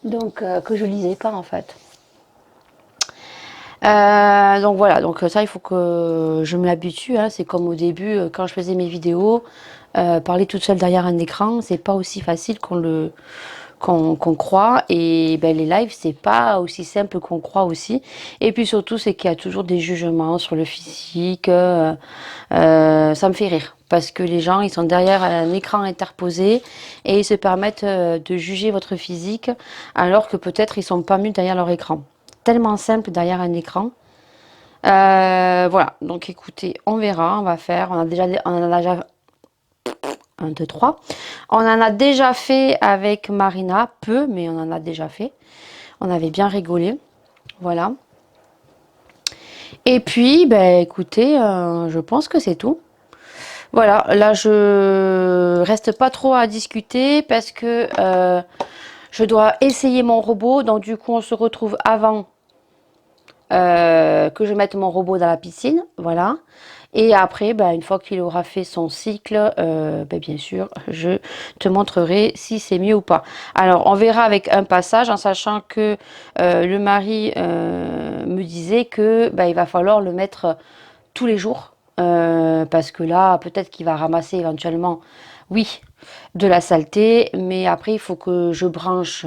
Donc, que je lisais pas, en fait. Donc voilà, donc ça, il faut que je m'habitue. Hein. C'est comme au début, quand je faisais mes vidéos, parler toute seule derrière un écran, c'est pas aussi facile qu'on croit. Et les lives, c'est pas aussi simple qu'on croit aussi. Et puis surtout, c'est qu'il y a toujours des jugements sur le physique. Ça me fait rire. Parce que les gens, ils sont derrière un écran interposé et ils se permettent de juger votre physique alors que peut-être ils sont pas mieux derrière leur écran. Tellement simple derrière un écran. Voilà, donc écoutez, on verra, on va faire. On en a déjà 1, 2, 3. On en a déjà fait avec Marina, peu, mais on en a déjà fait. On avait bien rigolé. Voilà. Et puis, écoutez, je pense que c'est tout. Voilà, là, je reste pas trop à discuter parce que je dois essayer mon robot. Donc, du coup, on se retrouve avant que je mette mon robot dans la piscine. Voilà. Et après, une fois qu'il aura fait son cycle, bien sûr, je te montrerai si c'est mieux ou pas. Alors, on verra avec un passage, en sachant que le mari me disait que il va falloir le mettre tous les jours. Parce que là, peut-être qu'il va ramasser éventuellement, oui, de la saleté. Mais après, il faut que je branche.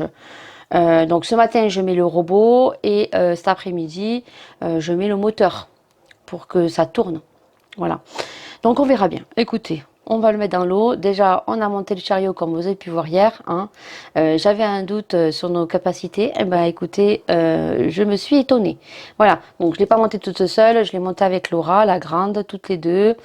Donc, ce matin, je mets le robot. Et cet après-midi, je mets le moteur pour que ça tourne. Voilà, donc on verra bien. Écoutez, on va le mettre dans l'eau. Déjà, on a monté le chariot comme vous avez pu voir hier. Hein. J'avais un doute sur nos capacités. Écoutez, je me suis étonnée. Voilà, donc je ne l'ai pas monté toute seule. Je l'ai monté avec Laura, la grande, toutes les deux.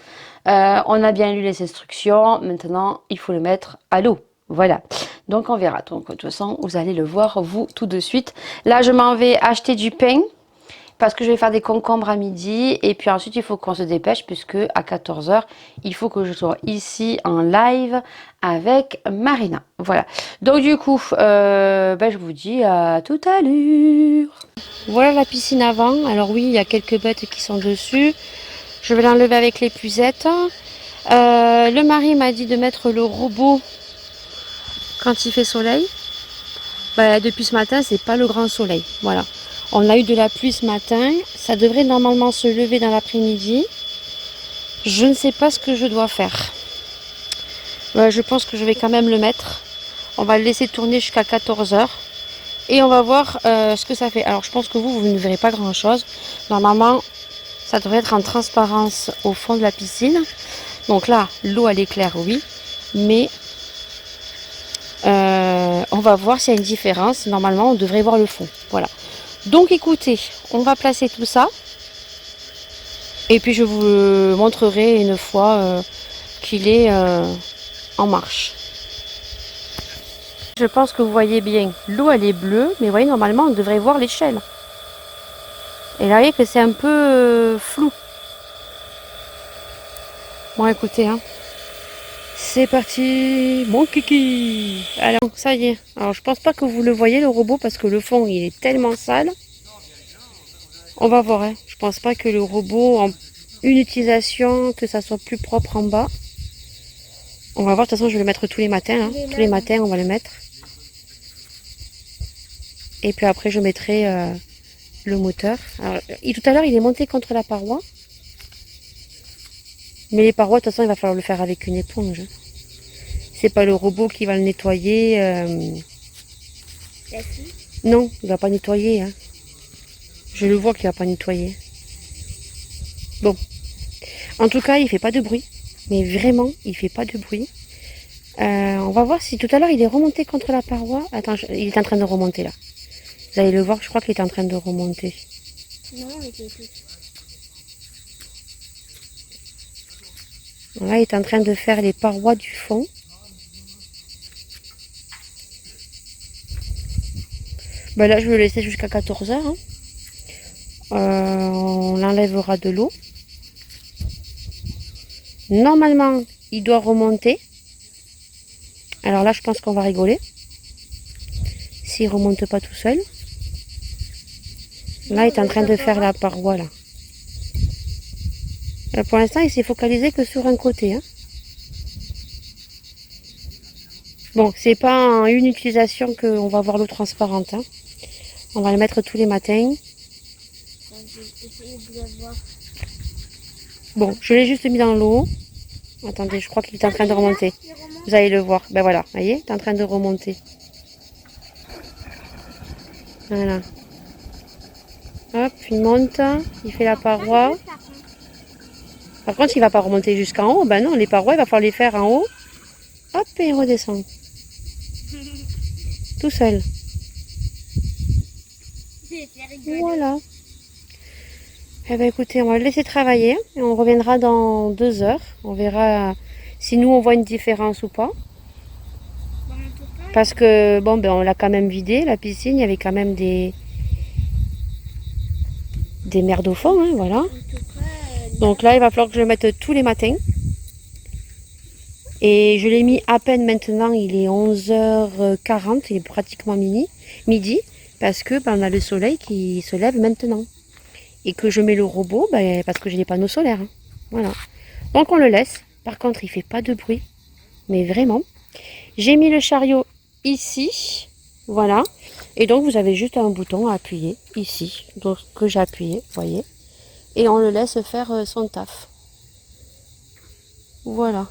On a bien lu les instructions. Maintenant, il faut le mettre à l'eau. Voilà, donc on verra. Donc de toute façon, vous allez le voir, vous, tout de suite. Là, je m'en vais acheter du pain. Parce que je vais faire des concombres à midi. Et puis ensuite, il faut qu'on se dépêche. Puisque à 14 h, il faut que je sois ici en live avec Marina. Voilà. Donc du coup, je vous dis à tout à l'heure. Voilà la piscine avant. Alors oui, il y a quelques bêtes qui sont dessus. Je vais l'enlever avec l'épuisette. Le mari m'a dit de mettre le robot quand il fait soleil. Bah, depuis ce matin, c'est pas le grand soleil. Voilà. On a eu de la pluie ce matin. Ça devrait normalement se lever dans l'après-midi. Je ne sais pas ce que je dois faire. Je pense que je vais quand même le mettre. On va le laisser tourner jusqu'à 14 h. Et on va voir ce que ça fait. Alors je pense que vous ne verrez pas grand chose. Normalement, ça devrait être en transparence au fond de la piscine. Donc là, l'eau elle est claire, oui. Mais on va voir s'il y a une différence. Normalement, on devrait voir le fond. Voilà. Donc écoutez, on va placer tout ça. Et puis je vous le montrerai une fois qu'il est en marche. Je pense que vous voyez bien, l'eau elle est bleue, mais vous voyez normalement on devrait voir l'échelle. Et là vous voyez que c'est un peu flou. Bon écoutez, hein, c'est parti, mon kiki. Alors ça y est, alors je pense pas que vous le voyez le robot parce que le fond il est tellement sale. On va voir, hein. Je pense pas que le robot en une utilisation, que ça soit plus propre en bas. On va voir, de toute façon je vais le mettre tous les matins, hein. Tous les matins on va le mettre. Et puis après je mettrai le moteur. Alors, tout à l'heure il est monté contre la paroi. Mais les parois de toute façon il va falloir le faire avec une éponge. C'est pas le robot qui va le nettoyer. Non, il va pas nettoyer. Hein. Je le vois qu'il va pas nettoyer. Bon. En tout cas il fait pas de bruit. Mais vraiment il fait pas de bruit. On va voir si tout à l'heure il est remonté contre la paroi. Attends, il est en train de remonter là. Vous allez le voir, je crois qu'il est en train de remonter. Non, il était... Là, il est en train de faire les parois du fond. Ben là, je vais le laisser jusqu'à 14 h. Hein. On enlèvera de l'eau. Normalement, il doit remonter. Alors là, je pense qu'on va rigoler. S'il ne remonte pas tout seul. Là, il est en train de faire la paroi, là. Pour l'instant, il s'est focalisé que sur un côté. Hein. Bon, c'est pas en une utilisation qu'on va voir l'eau transparente. Hein. On va le mettre tous les matins. Bon, je l'ai juste mis dans l'eau. Attendez, je crois qu'il est en train de remonter. Vous allez le voir. Ben voilà, vous voyez, il est en train de remonter. Voilà. Hop, il monte, il fait la paroi. Par contre, il ne va pas remonter jusqu'en haut. Ben non, les parois, il va falloir les faire en haut. Hop, et il redescend. Tout seul. Voilà. Eh ben écoutez, on va le laisser travailler. Et on reviendra dans 2 heures. On verra si nous, on voit une différence ou pas. Parce que, bon, ben on l'a quand même vidé, la piscine. Il y avait quand même des merdes au fond, hein, voilà. Donc là, il va falloir que je le mette tous les matins. Et je l'ai mis à peine maintenant, il est 11h40, il est pratiquement midi, parce que ben, on a le soleil qui se lève maintenant. Et que je mets le robot, ben, parce que j'ai les panneaux solaires. Hein. Voilà. Donc on le laisse. Par contre, il fait pas de bruit. Mais vraiment. J'ai mis le chariot ici. Voilà. Et donc vous avez juste un bouton à appuyer ici. Donc que j'ai appuyé, vous voyez. Et on le laisse faire son taf. Voilà.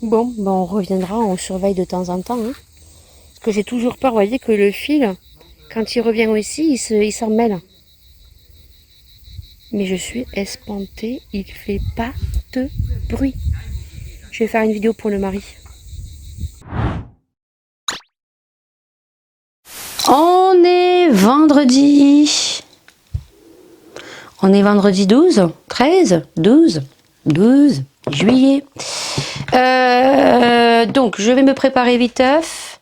Bon, ben on reviendra, on surveille de temps en temps. Hein. Parce que j'ai toujours peur, vous voyez, que le fil, quand il revient aussi, il s'en mêle. Mais je suis espantée, il fait pas de bruit. Je vais faire une vidéo pour le mari. On est vendredi. On est vendredi 12, 13, 12 juillet. Donc, je vais me préparer viteuf.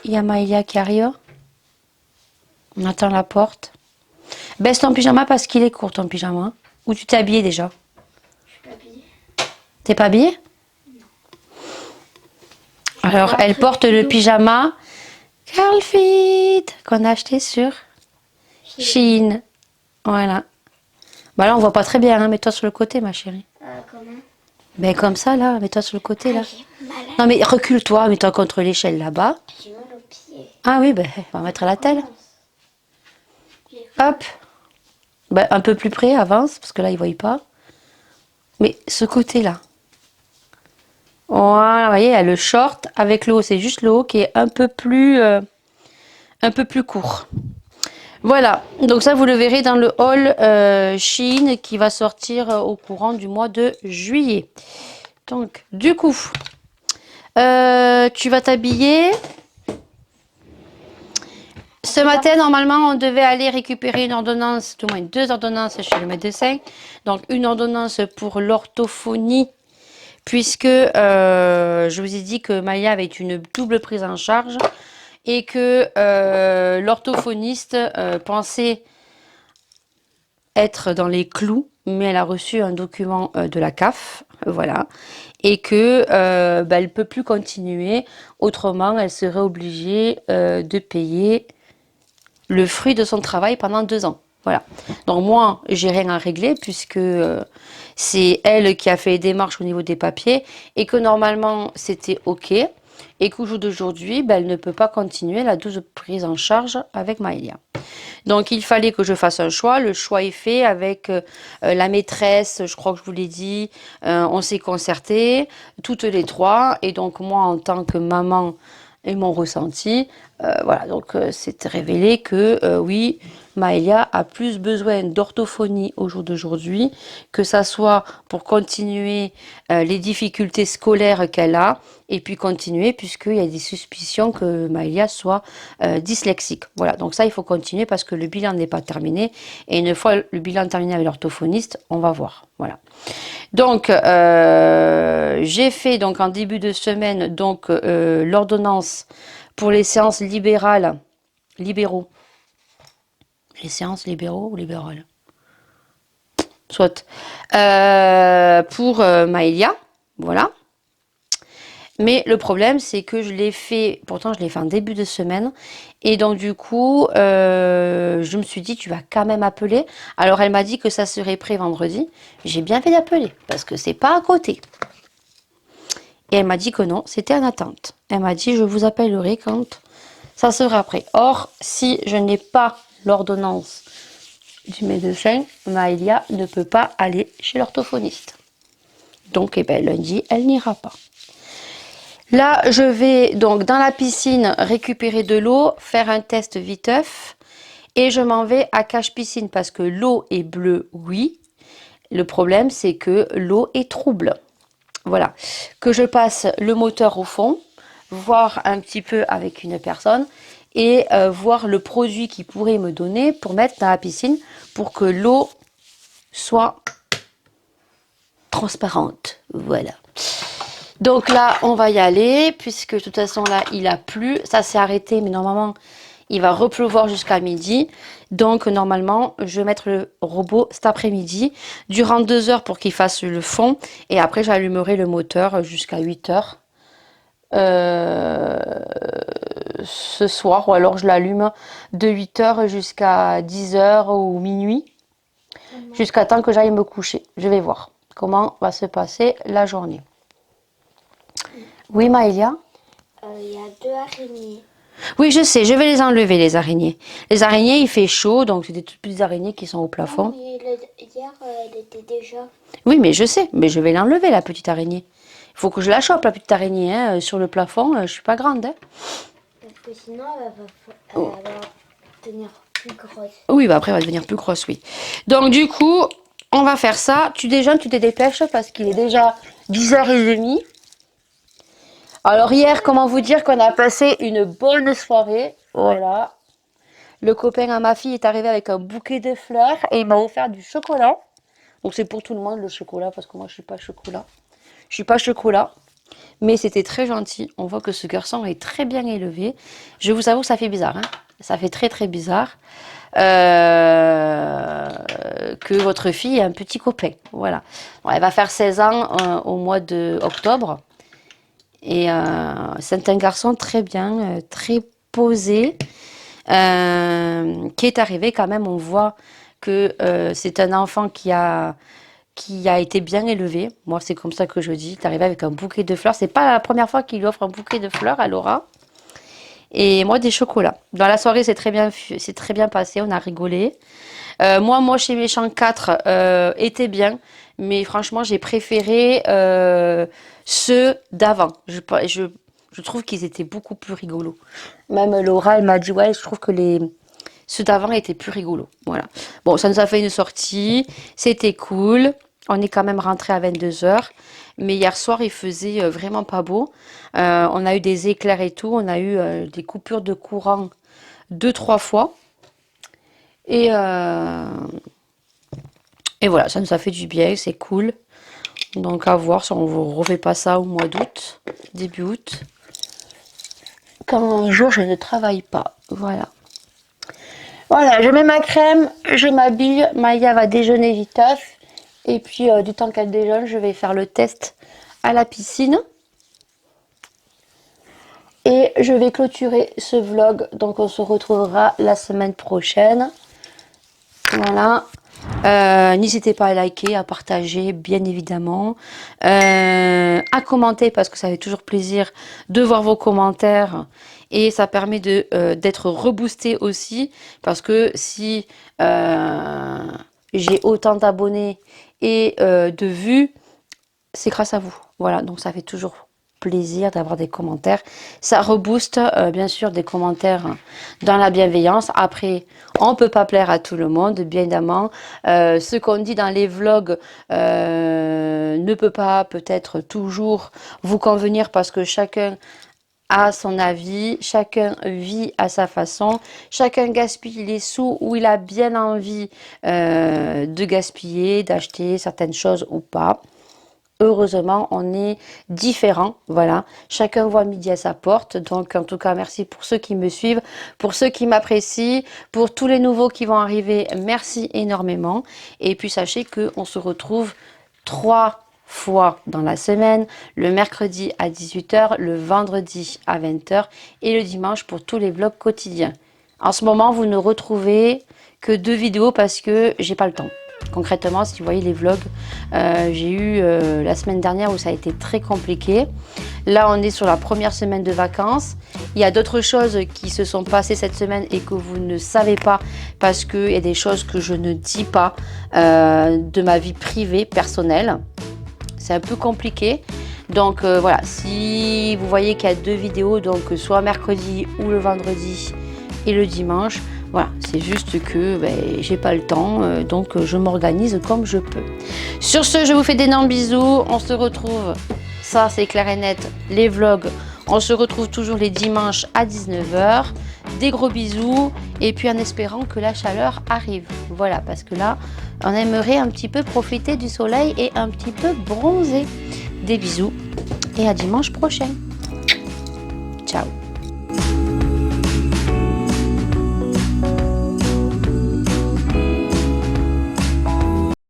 Il y a Maïlia qui arrive. On attend la porte. Baisse ton pyjama parce qu'il est court ton pyjama. Ou tu t'es habillée déjà? Je suis pas habillée. T'es pas habillée? Alors, elle porte le pyjama Carlfit qu'on a acheté sur Shein. Voilà. Bah là, on voit pas très bien, hein. Mets-toi sur le côté, ma chérie. Comment? Ben comme ça, là, mets-toi sur le côté, là. J'ai mal Non, mais recule-toi, mets-toi contre l'échelle là-bas. j'ai mal aux pieds. Ah oui, ben, on va mettre à la telle. Hop. Ben, un peu plus près, avance, parce que là, ils ne voient pas. Mais ce côté-là. Voilà, vous voyez, il y a le short avec le haut. C'est juste le haut qui est un peu plus court. Voilà, donc ça, vous le verrez dans le haul Shein qui va sortir au courant du mois de juillet. Donc, du coup, tu vas t'habiller. Ce matin, normalement, on devait aller récupérer une ordonnance, tout au moins 2 ordonnances chez le médecin. Donc, une ordonnance pour l'orthophonie, puisque je vous ai dit que Maya avait une double prise en charge et que l'orthophoniste pensait être dans les clous, mais elle a reçu un document de la CAF, voilà, et que elle ne peut plus continuer, autrement elle serait obligée de payer le fruit de son travail pendant 2 ans. Voilà. Donc moi, j'ai rien à régler puisque c'est elle qui a fait les démarches au niveau des papiers et que normalement c'était OK et qu'au jour d'aujourd'hui, elle ne peut pas continuer la double prise en charge avec Maëlia. Donc il fallait que je fasse un choix. Le choix est fait avec la maîtresse, je crois que je vous l'ai dit. On s'est concerté, toutes les 3. Et donc moi, en tant que maman et mon ressenti, voilà, donc c'est révélé que oui, Maëlia a plus besoin d'orthophonie au jour d'aujourd'hui, que ça soit pour continuer les difficultés scolaires qu'elle a, et puis continuer puisqu'il y a des suspicions que Maëlia soit dyslexique. Voilà, donc ça il faut continuer parce que le bilan n'est pas terminé, et une fois le bilan terminé avec l'orthophoniste, on va voir. Voilà. Donc j'ai fait donc en début de semaine donc l'ordonnance pour les séances libéraux. Les séances libéraux ou libérales? Soit. Pour Maëlia, voilà. Mais le problème, c'est que je l'ai fait, pourtant je l'ai fait en début de semaine. Et donc du coup, je me suis dit, tu vas quand même appeler. Alors elle m'a dit que ça serait prêt vendredi. J'ai bien fait d'appeler, parce que c'est pas à côté. Et elle m'a dit que non, c'était en attente. Elle m'a dit, je vous appellerai quand ça sera prêt. Or, si je n'ai pas l'ordonnance du médecin, Maëlia ne peut pas aller chez l'orthophoniste. Donc, eh ben, lundi, elle n'ira pas. Là, je vais donc dans la piscine récupérer de l'eau, faire un test viteuf et je m'en vais à Cache Piscine parce que l'eau est bleue, oui. Le problème, c'est que l'eau est trouble. Voilà. Que je passe le moteur au fond, voir un petit peu avec une personne et voir le produit qu'il pourrait me donner pour mettre dans la piscine pour que l'eau soit transparente. Voilà. Donc là, on va y aller, puisque de toute façon, là, il a plu. Ça s'est arrêté, mais normalement, il va repleuvoir jusqu'à midi. Donc, normalement, je vais mettre le robot cet après-midi, durant 2 heures pour qu'il fasse le fond. Et après, j'allumerai le moteur jusqu'à 8 heures ce soir. Ou alors, je l'allume de 8 heures jusqu'à 10 heures ou minuit, jusqu'à temps que j'aille me coucher. Je vais voir comment va se passer la journée. Oui, Maëlia? Il y a 2 araignées. Oui, je sais, je vais les enlever, les araignées. Les araignées, il fait chaud, donc c'est des toutes petites araignées qui sont au plafond. Non, mais hier, elle était déjà. Oui, mais je sais, mais je vais l'enlever, la petite araignée. Il faut que je la chope, la petite araignée, hein. Sur le plafond, je suis pas grande. Hein. Parce que sinon, elle va devenir plus grosse. Oui, bah après, elle va devenir plus grosse, oui. Donc, du coup, on va faire ça. Tu déjeunes, tu te dépêches, parce qu'il est déjà 10h30. Alors hier, comment vous dire qu'on a passé une bonne soirée. Voilà. Le copain à ma fille est arrivé avec un bouquet de fleurs et il m'a offert du chocolat. Donc c'est pour tout le monde le chocolat parce que moi je suis pas chocolat. Je suis pas chocolat. Mais c'était très gentil. On voit que ce garçon est très bien élevé. Je vous avoue que ça fait bizarre. Hein, ça fait très très bizarre. Que votre fille ait un petit copain. Voilà. Bon, elle va faire 16 ans au mois d'octobre. Et c'est un garçon très bien, très posé, qui est arrivé quand même. On voit que c'est un enfant qui a qui a été bien élevé. Moi, c'est comme ça que je dis. Tu arrives avec un bouquet de fleurs. C'est pas la première fois qu'il lui offre un bouquet de fleurs à Laura. Et moi, des chocolats. Dans la soirée, c'est très bien passé. On a rigolé. Moi, chez Méchant 4 était bien. Mais franchement, j'ai préféré ceux d'avant. Je trouve qu'ils étaient beaucoup plus rigolos. Même Laura, elle m'a dit, ouais, je trouve que ceux d'avant étaient plus rigolos. Voilà. Bon, ça nous a fait une sortie. C'était cool. On est quand même rentré à 22h. Mais hier soir, il faisait vraiment pas beau. On a eu des éclairs et tout. On a eu des coupures de courant 2-3 fois. Et voilà, ça nous a fait du bien. C'est cool. Donc à voir si on ne refait pas ça au mois d'août, début août. Quand un jour je ne travaille pas. Voilà. Voilà, je mets ma crème, je m'habille. Maïa va déjeuner viteuf. Et puis du temps qu'elle déjeune, je vais faire le test à la piscine. Et je vais clôturer ce vlog. Donc on se retrouvera la semaine prochaine. Voilà. N'hésitez pas à liker, à partager, bien évidemment, à commenter parce que ça fait toujours plaisir de voir vos commentaires et ça permet d'être reboosté aussi parce que si j'ai autant d'abonnés et de vues, c'est grâce à vous. Voilà, donc ça fait toujours plaisir d'avoir des commentaires. Ça rebooste bien sûr des commentaires dans la bienveillance. Après, on peut pas plaire à tout le monde, bien évidemment. Ce qu'on dit dans les vlogs ne peut pas peut-être toujours vous convenir parce que chacun a son avis, chacun vit à sa façon, chacun gaspille les sous où il a bien envie de gaspiller, d'acheter certaines choses ou pas. Heureusement, on est différents, voilà. Chacun voit midi à sa porte. Donc, en tout cas, merci pour ceux qui me suivent, pour ceux qui m'apprécient, pour tous les nouveaux qui vont arriver. Merci énormément. Et puis, sachez qu'on se retrouve 3 fois dans la semaine, le mercredi à 18h, le vendredi à 20h et le dimanche pour tous les vlogs quotidiens. En ce moment, vous ne retrouvez que 2 vidéos parce que j'ai pas le temps. Concrètement, si vous voyez les vlogs, j'ai eu la semaine dernière où ça a été très compliqué. Là, on est sur la première semaine de vacances. Il y a d'autres choses qui se sont passées cette semaine et que vous ne savez pas parce qu'il y a des choses que je ne dis pas de ma vie privée, personnelle. C'est un peu compliqué. Donc voilà, si vous voyez qu'il y a 2 vidéos, donc soit mercredi ou le vendredi et le dimanche, voilà, c'est juste que j'ai pas le temps, donc je m'organise comme je peux. Sur ce, je vous fais d'énormes bisous. On se retrouve, ça c'est clair et net, les vlogs. On se retrouve toujours les dimanches à 19h. Des gros bisous. Et puis en espérant que la chaleur arrive. Voilà, parce que là, on aimerait un petit peu profiter du soleil et un petit peu bronzer. Des bisous et à dimanche prochain. Ciao.